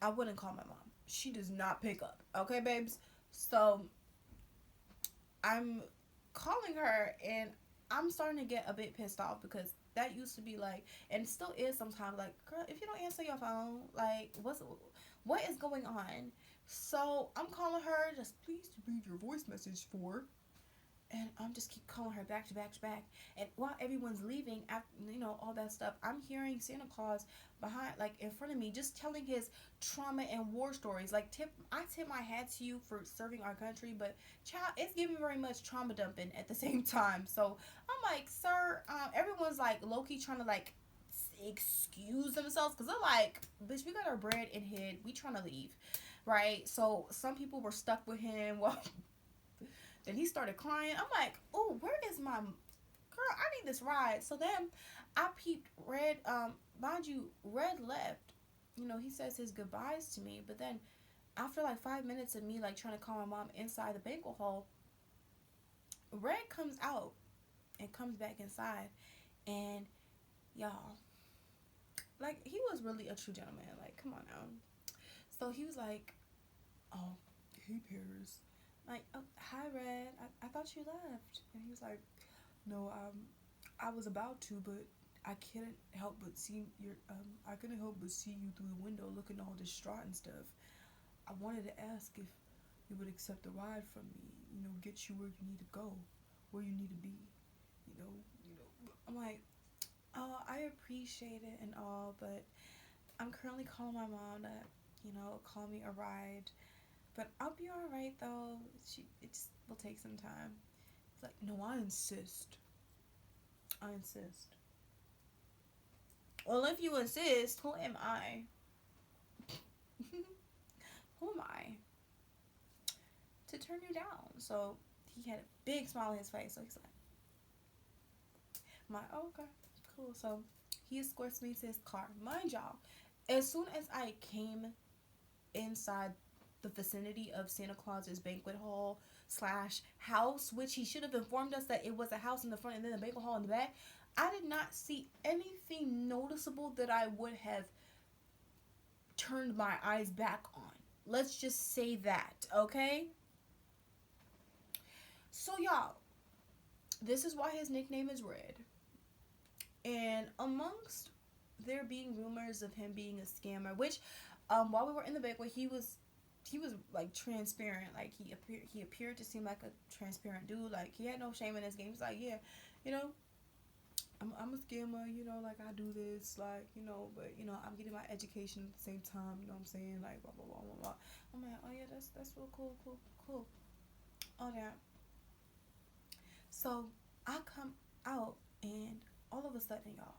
I wouldn't call my mom. She does not pick up. Okay, babes? So I'm calling her, and I'm starting to get a bit pissed off because that used to be like, and still is sometimes, like, girl, if you don't answer your phone, like, what is going on? So I'm calling her, just please read your voice message for, and I'm just keep calling her back to back to back. And while everyone's leaving, after all that stuff, I'm hearing Santa Claus behind, like in front of me, just telling his trauma and war stories. Like I tip my hat to you for serving our country, but child, it's giving very much trauma dumping at the same time. So I'm like, sir, everyone's like low key trying to like excuse themselves because they're like, bitch, we got our bread and hid. We trying to leave, right? So some people were stuck with him. Well, then he started crying. I'm like, oh, where is my girl? I need this ride. So then I peeped Red. Mind you, Red left. He says his goodbyes to me. But then after like 5 minutes of me like trying to call my mom inside the banquet hall, Red comes out and comes back inside. And y'all, like he was really a true gentleman. Like, come on now. So he was like, oh, hey Paris. Like, oh, hi Red. I thought you left. And he was like, no, I was about to, but I couldn't help but see your I couldn't help but see you through the window looking all distraught and stuff. I wanted to ask if you would accept a ride from me, get you where you need to go, where you need to be, I'm like, oh, I appreciate it and all, but I'm currently calling my mom to, call me a ride. But I'll be alright though. It just will take some time. It's like, no, I insist. I insist. Well, if you insist, who am I? Who am I to turn you down? So he had a big smile on his face. So he's like, oh, okay, cool. So he escorts me to his car. Mind y'all, as soon as I came inside the vicinity of Santa Claus's banquet hall slash house, which he should have informed us that it was a house in the front and then a banquet hall in the back, I did not see anything noticeable that I would have turned my eyes back on. Let's just say that, okay? So y'all, this is why his nickname is Red. And amongst there being rumors of him being a scammer, which while we were in the banquet, he was like transparent. Like he appeared to seem like a transparent dude. Like he had no shame in his game. He's like, yeah, I'm a scammer, like I do this, like, but I'm getting my education at the same time, you know what I'm saying, like blah blah blah blah blah. I'm like, oh yeah, that's real cool. All that. So I come out and all of a sudden, y'all,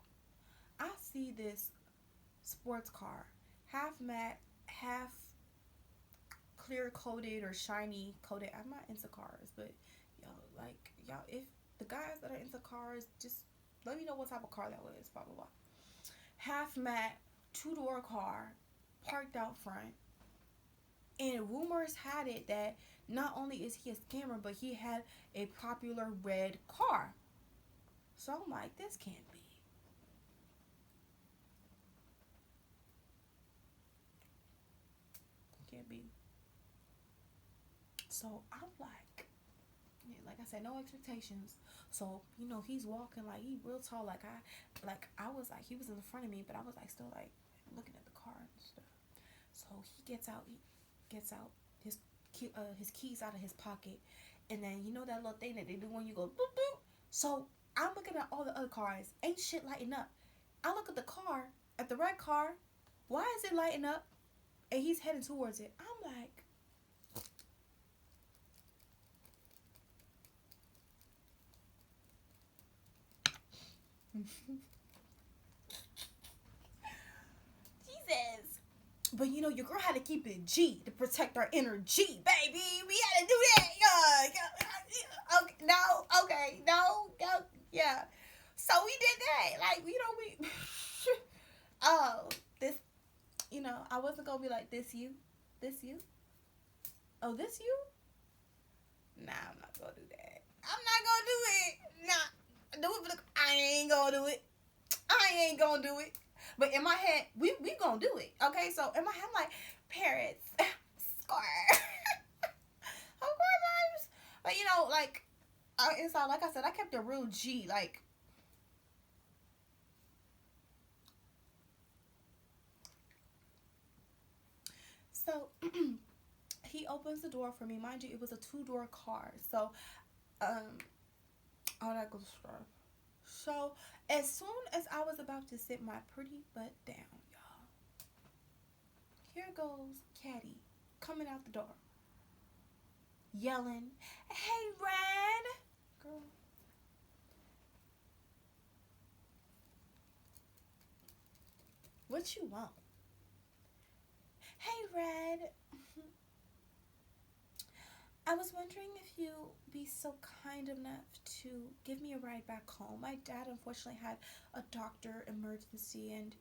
I see this sports car, half matte, half clear coated or shiny coated. I'm not into cars, but y'all, if the guys that are into cars, just let me know what type of car that was, blah blah blah. Half matte, 2-door car, parked out front. And rumors had it that not only is he a scammer, but he had a popular red car. So I'm like, this can't be. Can't be. So I'm like I said, no expectations. So, he's walking like he real tall. I was like, he was in the front of me, but I was like still like looking at the car and stuff. So he gets out his keys out of his pocket, and then that little thing that they do when you go boop boop. So I'm looking at all the other cars, ain't shit lighting up. I look at the car, at the red car, why is it lighting up? And he's heading towards it. I'm like, Jesus. But your girl had to keep it G to protect our inner G, baby. We had to do that. Yeah. Okay, no, okay, no, yeah. So we did that. Like, we oh, this, I wasn't gonna be like, this you? Oh, this you? Nah, I'm not gonna do that. I'm not gonna do it. Nah. Do it, but I ain't gonna do it. But in my head, we gonna do it. Okay, so in my head, I'm like, parrots, score. Of course, but like, inside, like I said, I kept a real G. Like, so he opens the door for me. Mind you, it was a 2-door car. So, all that good stuff. So, as soon as I was about to sit my pretty butt down, y'all, here goes Caddy coming out the door, yelling, "Hey, Red!" Girl, what you want? Hey, Red. I was wondering if you'd be so kind enough to give me a ride back home. My dad unfortunately had a doctor emergency and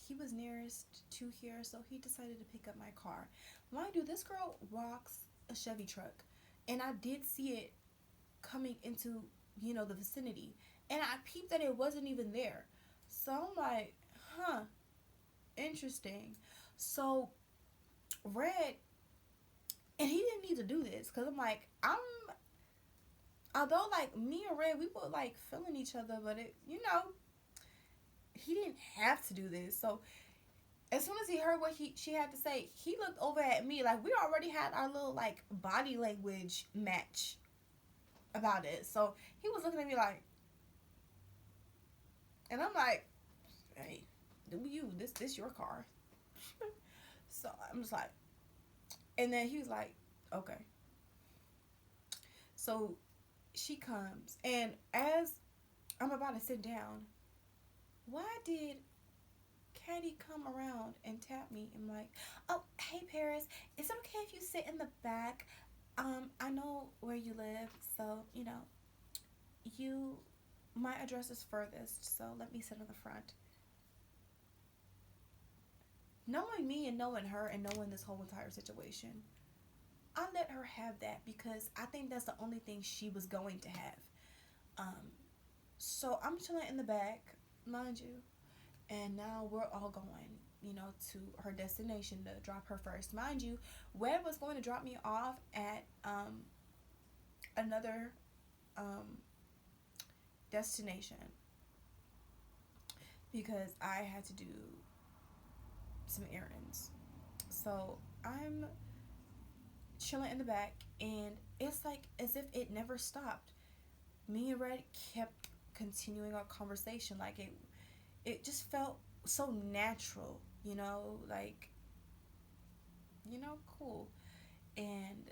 he was nearest to here, so he decided to pick up my car. Mind you, this girl rocks a Chevy truck, and I did see it coming into, the vicinity, and I peeped that it wasn't even there. So I'm like, huh, interesting. So Red, and he didn't need to do this, because I'm like, Although, like, me and Red, we were, like, feeling each other, but he didn't have to do this. So, as soon as he heard what she had to say, he looked over at me like we already had our little, like, body language match about it. So, he was looking at me like, and I'm like, hey, do you, this your car. So, I'm just like, and then he was like, okay. So, she comes, and as I'm about to sit down, why did Caddy come around and tap me and like, oh, hey Paris, is it okay if you sit in the back? I know where you live, so you my address is furthest, so let me sit in the front. Knowing me and knowing her and knowing this whole entire situation, I let her have that because I think that's the only thing she was going to have. Um, so I'm chilling in the back, mind you, and now we're all going, to her destination to drop her first. Mind you, Webb was going to drop me off at another destination because I had to do some errands. So I'm chilling in the back, and it's like as if it never stopped. Me and Red kept continuing our conversation, like it just felt so natural, like, cool. And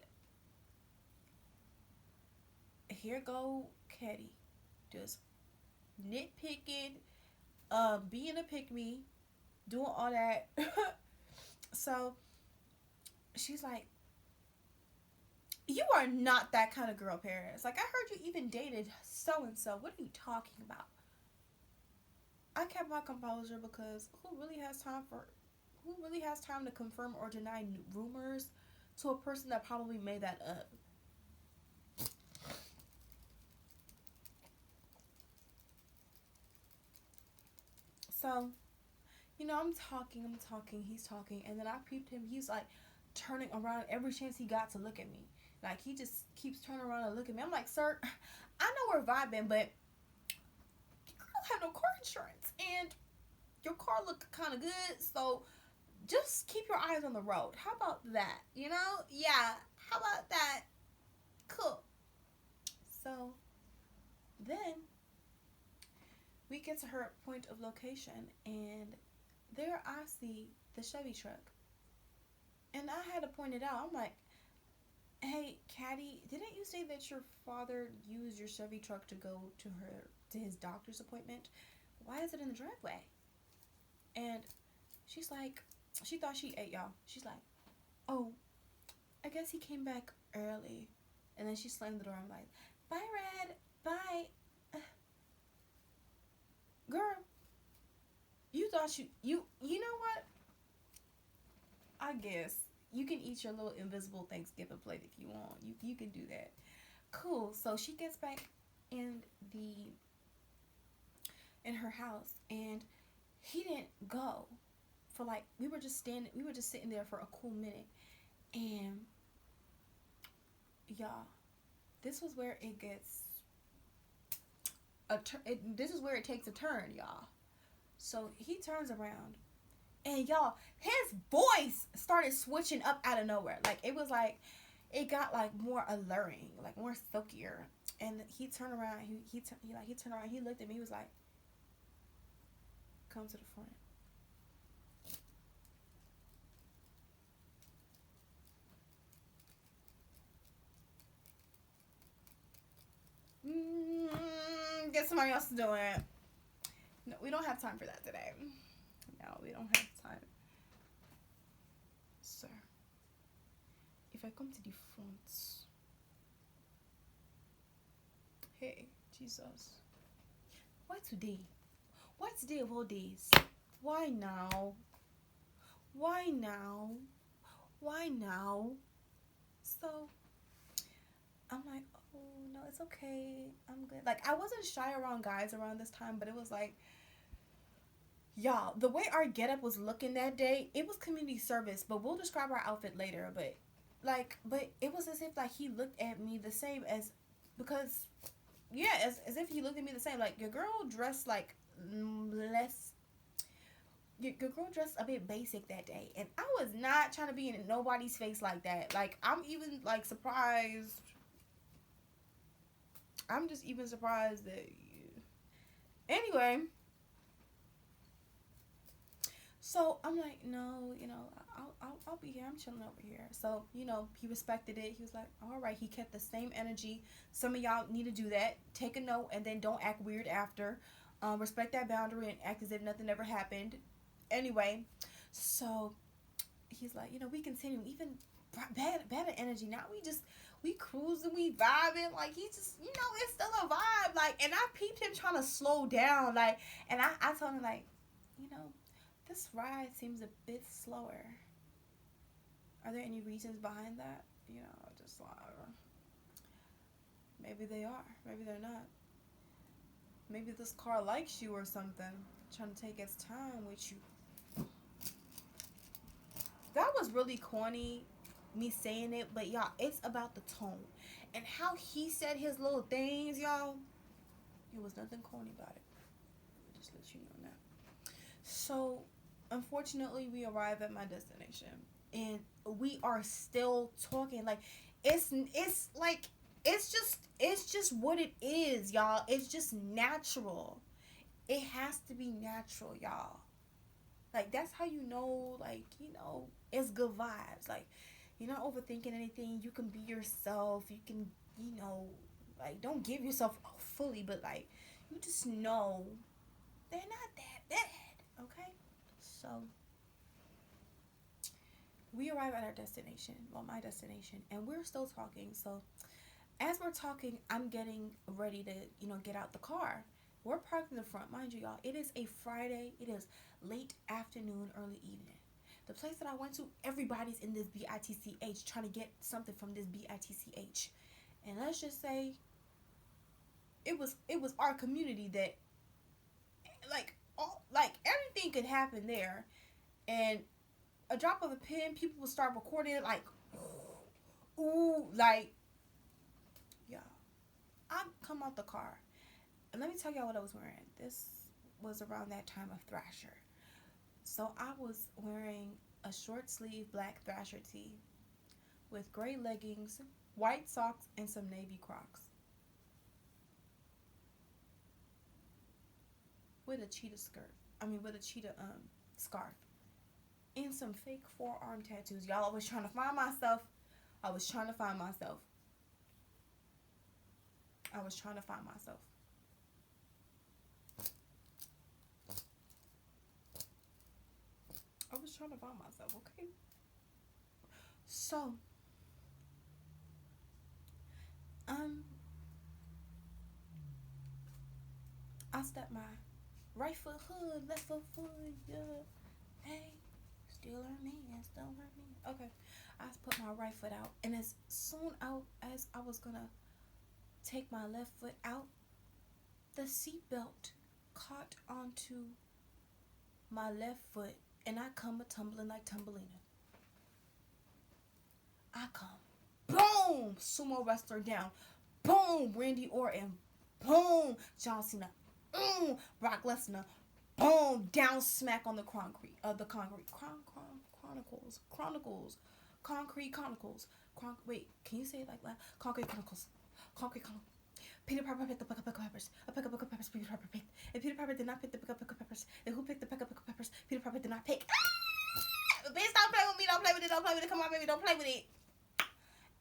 here go Ketty, just nitpicking, being a pick me, doing all that. So she's like, you are not that kind of girl, Paris. Like, I heard you even dated so and so. What are you talking about? I kept my composure because who really has time to confirm or deny rumors to a person that probably made that up? So, I'm talking, he's talking, and then I peeped him. He's like turning around every chance he got to look at me. Like, he just keeps turning around and looking at me. I'm like, sir, I know we're vibing, but you don't have no car insurance, and your car looked kind of good, so just keep your eyes on the road. How about that? Yeah, how about that? Cool. So then we get to her point of location, and there I see the Chevy truck. And I had to point it out. I'm like, hey, Caddy, didn't you say that your father used your Chevy truck to go to his doctor's appointment? Why is it in the driveway? And she's like, she thought she ate, y'all. She's like, oh, I guess he came back early. And then she slammed the door. I'm like, bye, Red. Bye. Girl, you thought you know what? I guess you can eat your little invisible Thanksgiving plate if you want. You can do that. Cool. So she gets back in her house, and he didn't go for like we were just sitting there for a cool minute, and y'all, this was where it gets this is where it takes a turn, y'all. So he turns around, and y'all, his voice started switching up out of nowhere. Like, it was like it got like more alluring, like more silkier. And he turned around. He turned around. He looked at me. He was like, "Come to the front." Get somebody else to do it. No, we don't have time for that today. No, we don't have time. Sir, if I come to the front. Hey, Jesus. Why today? Why today of all days? Why now? Why now? Why now? So, I'm like, oh, no, it's okay. I'm good. Like, I wasn't shy around guys around this time, but it was like, y'all, the way our getup was looking that day, it was community service, but we'll describe our outfit later. But it was as if, like, he looked at me the same as because yeah, as if he looked at me the same. Like, your girl dressed like less. Your girl dressed a bit basic that day, and I was not trying to be in nobody's face like that. Like, I'm even like surprised. I'm just even surprised that. Anyway, so I'm like, no, I'll be here. I'm chilling over here. So, he respected it. He was like, all right. He kept the same energy. Some of y'all need to do that. Take a note and then don't act weird after. Respect that boundary and act as if nothing ever happened. Anyway, so he's like, we continue. Even better energy. Now we cruising, we vibing. Like, he just, it's still a vibe. Like, and I peeped him trying to slow down. Like, and I told him, like, this ride seems a bit slower. Are there any reasons behind that? Just like, maybe they are. Maybe they're not. Maybe this car likes you or something. Trying to take its time with you. That was really corny, me saying it, but y'all, it's about the tone. And how he said his little things, y'all. It was nothing corny about it. Just let you know that. So, unfortunately, we arrive at my destination, and we are still talking. Like, it's just what it is, y'all. It's just natural. It has to be natural, y'all. Like, that's how like, it's good vibes. Like, you're not overthinking anything. You can be yourself. You can, like, don't give yourself fully, but, like, you just know they're not that bad, okay? So, we arrive at our destination, well, my destination, and we're still talking. So, as we're talking, I'm getting ready to, get out the car. We're parked in the front. Mind you, y'all, it is a Friday. It is late afternoon, early evening. The place that I went to, everybody's in this BITCH trying to get something from this BITCH. And let's just say it was our community that, like everything could happen there. And a drop of a pen, people will start recording it like, ooh, like, yeah. I come out the car. And let me tell y'all what I was wearing. This was around that time of Thrasher. So I was wearing a short sleeve black Thrasher tee with gray leggings, white socks, and some navy Crocs. With a cheetah scarf. And some fake forearm tattoos. Y'all, I was trying to find myself. I was trying to find myself. Okay? So, I stepped my right foot hood, left foot foot, yeah. Hey, still hurt me. Okay, I put my right foot out, and as soon as I was gonna take my left foot out, the seatbelt caught onto my left foot, and I come a tumbling like Tumbleina. I come, boom, sumo wrestler down, boom, Randy Orton, boom, John Cena, boom, Brock Lesnar, boom, down smack on the concrete, wait, can you say it like that? Concrete Chronicles. Peter Piper picked the peck of peppers. A peck of peppers Peter Piper picked. And Peter Piper did not pick the peck of peppers. And who picked the peck of peppers? Peter Piper did not pick. Bitch, stop playing with me. Don't play with it. Come on, baby. Don't play with it.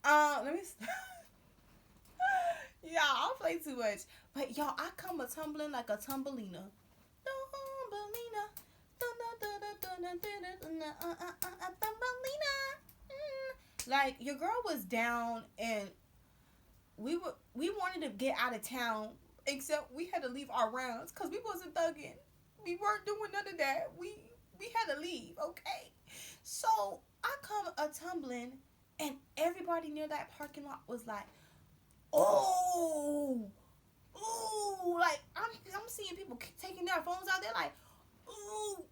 Let me... Y'all, I play too much. But, y'all, I come a-tumbling like a Tumbleina. Like, your girl was down, and we wanted to get out of town, except we had to leave our rounds because we wasn't thugging. We weren't doing none of that. We had to leave, okay? So I come a tumbling, and everybody near that parking lot was like, oh, like I'm seeing people taking their phones out there like, ooh,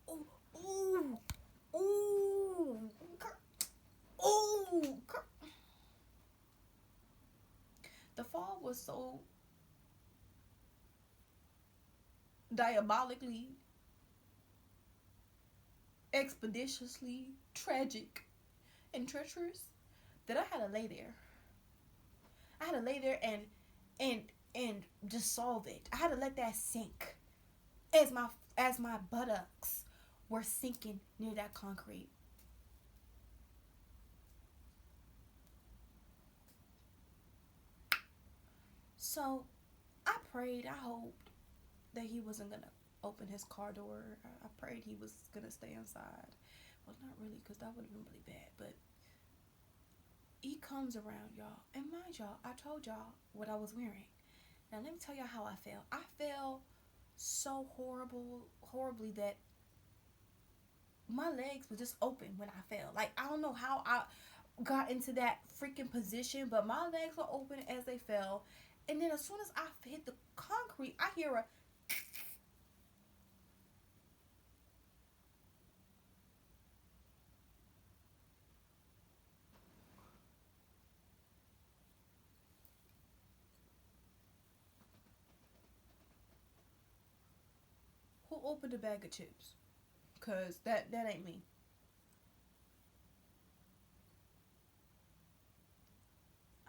The fall was so diabolically, expeditiously tragic and treacherous that I had to lay there. I had to lay there and and dissolve it. I had to let that sink as my buttocks were sinking near that concrete. So I prayed, I hoped that he wasn't gonna open his car door. I prayed he was gonna stay inside. Well, not really, because that would have been really bad. But he comes around, y'all. And mind y'all, I told y'all what I was wearing. Now let me tell y'all how I felt. I felt so horribly that my legs were just open when I fell. Like, I don't know how I got into that freaking position, but my legs were open as they fell. And then as soon as I hit the concrete, I hear a who opened a bag of chips? Cause that ain't me.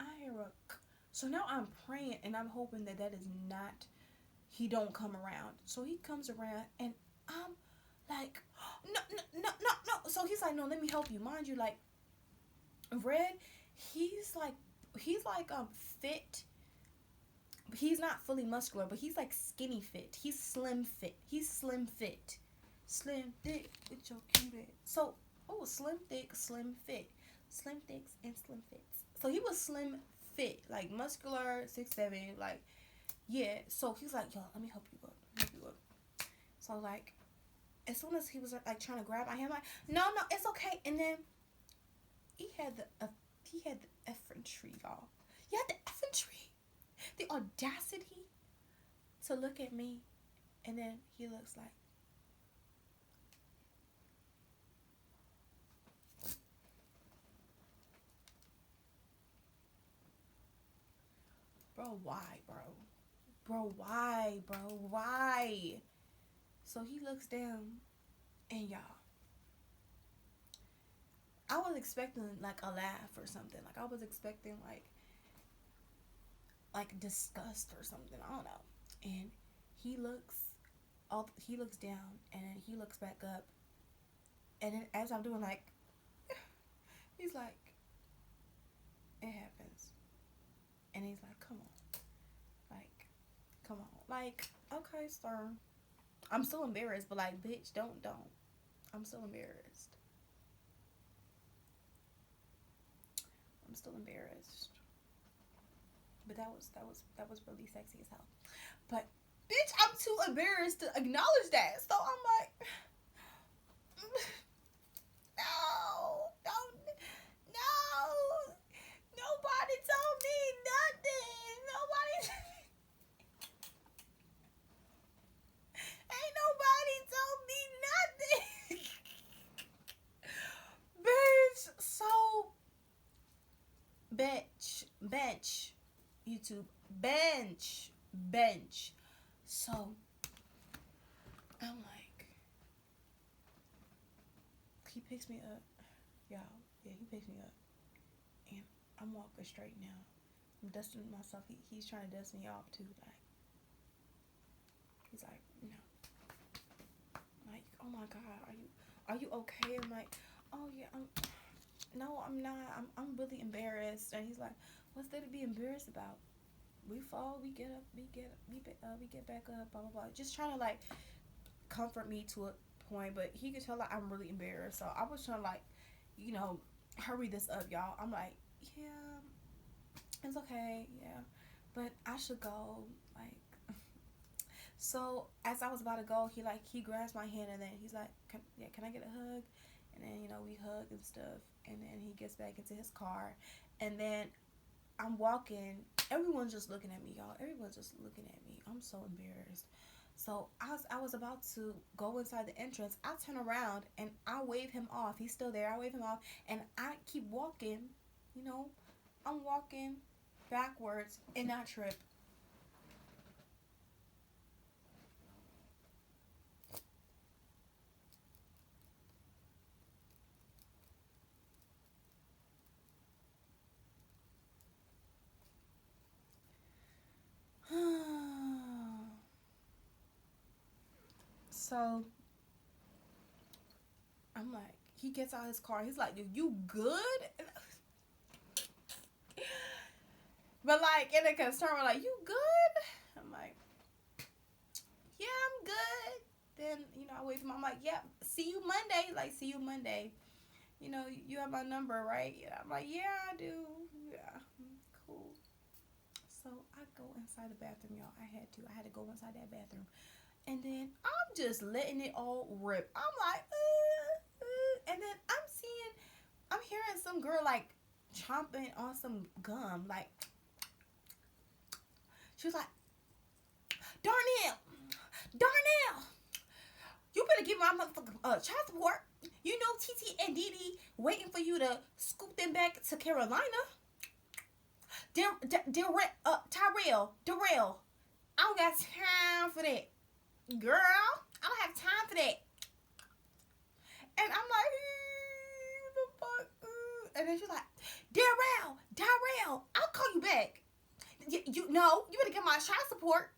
I hear a so now I'm praying and I'm hoping that that is not he don't come around. So he comes around and I'm like, no, no, no, no, no. So he's like, no, let me help you. Mind you, like, Red, he's like, he's like fit. He's not fully muscular, but he's like skinny fit. He's slim fit. He's slim fit. Slim thick with your cute ass. So, oh, slim thick, slim fit. Slim thicks and slim fits. So he was slim fit, like muscular, 6'7", like, yeah. So he's like, yo, let me help you up. Help you up. So like, as soon as he was like trying to grab my hand, I'm like, no, no, it's okay. And then he had the effrontery, y'all. He had the effrontery, the audacity to look at me, and then he looks like, bro, why, bro? Bro, why, bro? Why? So he looks down, and y'all, I was expecting like a laugh or something. Like I was expecting like disgust or something. I don't know. And he looks he looks down and then he looks back up. And then as I'm doing like he's like, it happens. And he's like, come on. Like, come on. Like, okay, sir. I'm still embarrassed, but like, bitch, don't. I'm still embarrassed. I'm still embarrassed. But that was really sexy as hell. But bitch, I'm too embarrassed to acknowledge that. So I'm like, no, don't, no. Nobody told me nothing. Nobody, ain't nobody told me nothing. Bitch, so bench, YouTube, bench. So I'm like, he picks me up, y'all. Yeah, he picks me up, and I'm walking straight now. I'm dusting myself. He's trying to dust me off too. Like, he's like, no. Like, oh my God, are you okay? I'm like, oh yeah, no, I'm not. I'm really embarrassed. And he's like, what's there to be embarrassed about? We fall, we get up, we get back up, blah blah blah. Just trying to like comfort me to a point, but he could tell like I'm really embarrassed. So I was trying to like, hurry this up, y'all. I'm like, yeah, it's okay, yeah, but I should go. Like, so as I was about to go, he grabs my hand and then he's like, can I get a hug? And then we hug and stuff, and then he gets back into his car, and then I'm walking. Everyone's just looking at me, y'all. Everyone's just looking at me. I'm so embarrassed. So I was about to go inside the entrance. I turn around and I wave him off. He's still there. I wave him off and I keep walking. I'm walking, backwards and not trip. So I'm like, he gets out of his car. He's like, "You good?" But like in a concern, we're like, "You good?" I'm like, "Yeah, I'm good." Then I wait for him. I'm like, "Yep, see you Monday." Like, see you Monday. You have my number, right? Yeah. I'm like, "Yeah, I do." Yeah, cool. So I go inside the bathroom, y'all. I had to go inside that bathroom. And then I'm just letting it all rip. I'm like, and then I'm hearing some girl like chomping on some gum. Like, she was like, "Darnell, Darnell, you better give my motherfucking child support. You know TT and Didi waiting for you to scoop them back to Carolina. Darrell, I don't got time for that. Girl, I don't have time for that." And I'm like, what the fuck? And then she's like, Darrell, I'll call you back. You know, you better get my child support.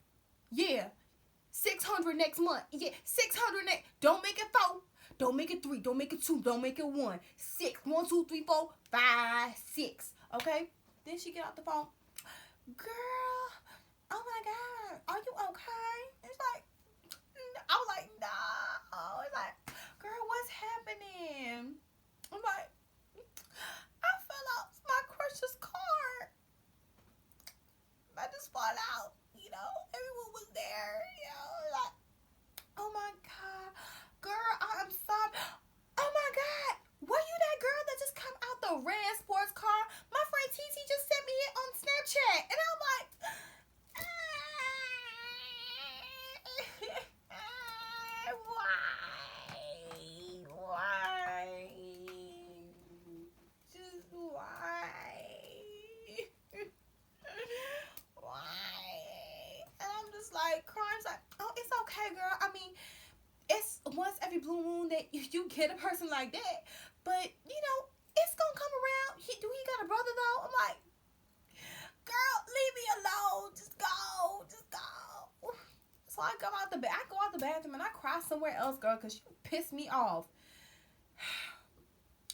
Yeah, 600 next month. Yeah, 600 next. Don't make it 4. Don't make it 3. Don't make it 2. Don't make it 1. 6. 1, 2, 3, 4, 5, 6. Okay. Then she get off the phone. Girl, oh my God, are you okay? It's like, I was like, no. It's like, girl, what's happening? I'm like, I fell out my crush's car. I just fall out. Everyone was there. Like, oh my God, girl, I'm sorry. Oh my God, were you that girl that just come out the red sports car? My friend TT just sent me it on Snapchat, and I'm like, why? Just why? Why? And I'm just like crying, like, oh, it's okay, girl. I mean, it's once every blue moon that you get a person like that, but it's gonna come around. Do he got a brother though? I'm like, girl, leave me alone. Just go. So I go out the bathroom and I cry somewhere else, girl, because you pissed me off.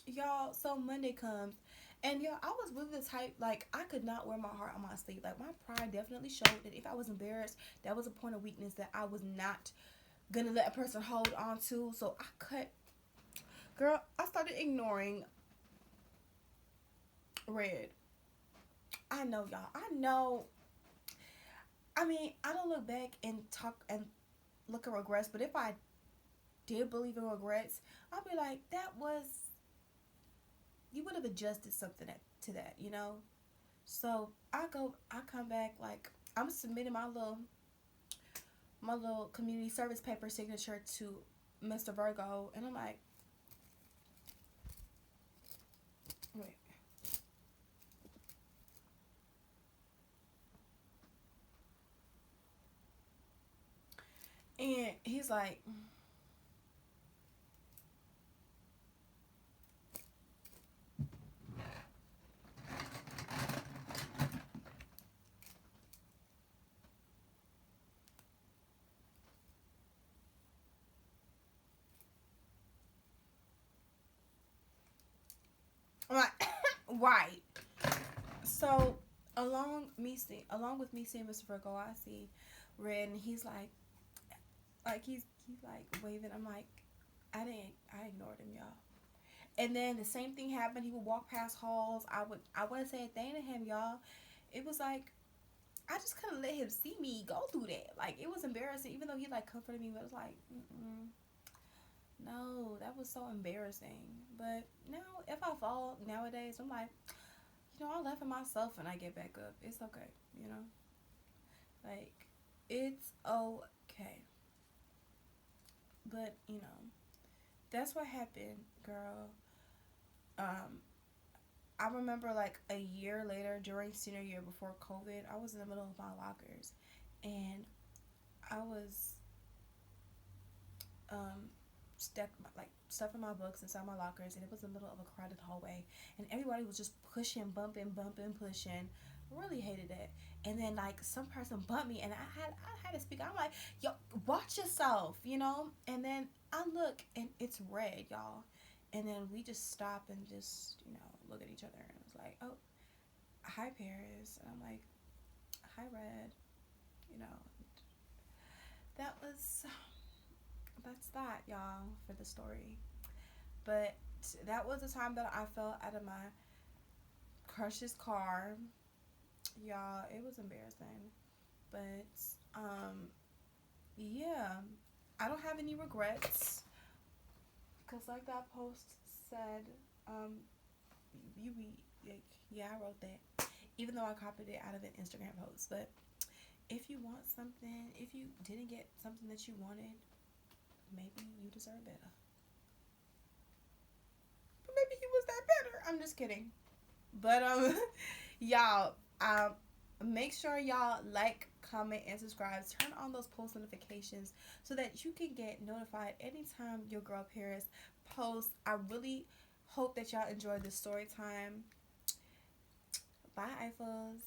Y'all, so Monday comes, and I was really the type, like, I could not wear my heart on my sleeve. Like, my pride definitely showed that if I was embarrassed, that was a point of weakness that I was not gonna let a person hold on to. So I started ignoring Red. I know, y'all. I know. I mean, I don't look back and talk and look at regrets, but if I did believe in regrets, I'd be like, you would have adjusted something to that. So I come back, like, I'm submitting my little community service paper signature to Mr. Virgo, and I'm like, wait. And he's like, I'm like, right. So along with me seeing Mr. Virgo, I see Red, and he's like he's like waving. I'm like, I ignored him, y'all. And then the same thing happened. He would walk past halls. I wouldn't say a thing to him, y'all. It was like, I just couldn't let him see me go through that. Like, it was embarrassing, even though he like comforted me. But it was like, no, that was so embarrassing. But now, if I fall nowadays, I'm like, I'll laugh at myself and I get back up. It's okay, like, it's okay. But that's what happened, girl. Um, I remember like a year later during senior year before COVID, I was in the middle of my lockers, and I was um stuffing my books inside my lockers, and it was the middle of a crowded hallway, and everybody was just pushing, bumping, pushing. I really hated it. And then like some person bumped me, and I had to speak. I'm like, yo, watch yourself, you know. And then I look, and it's red, y'all. And then we just stop and just look at each other, and it was like, oh, hi Paris, and I'm like, hi Red, you know. That was that's that, y'all, for the story. But that was the time that I fell out of my crush's car. Y'all, it was embarrassing. But yeah, I don't have any regrets. Cause like that post said, um, you be like, yeah, I wrote that. Even though I copied it out of an Instagram post, but if you want something, if you didn't get something that you wanted, maybe you deserve better. But maybe he was that better. I'm just kidding. But y'all, make sure y'all like, comment, and subscribe. Turn on those post notifications so that you can get notified anytime your girl Paris posts. I really hope that y'all enjoyed this story time. Bye, Eiffels.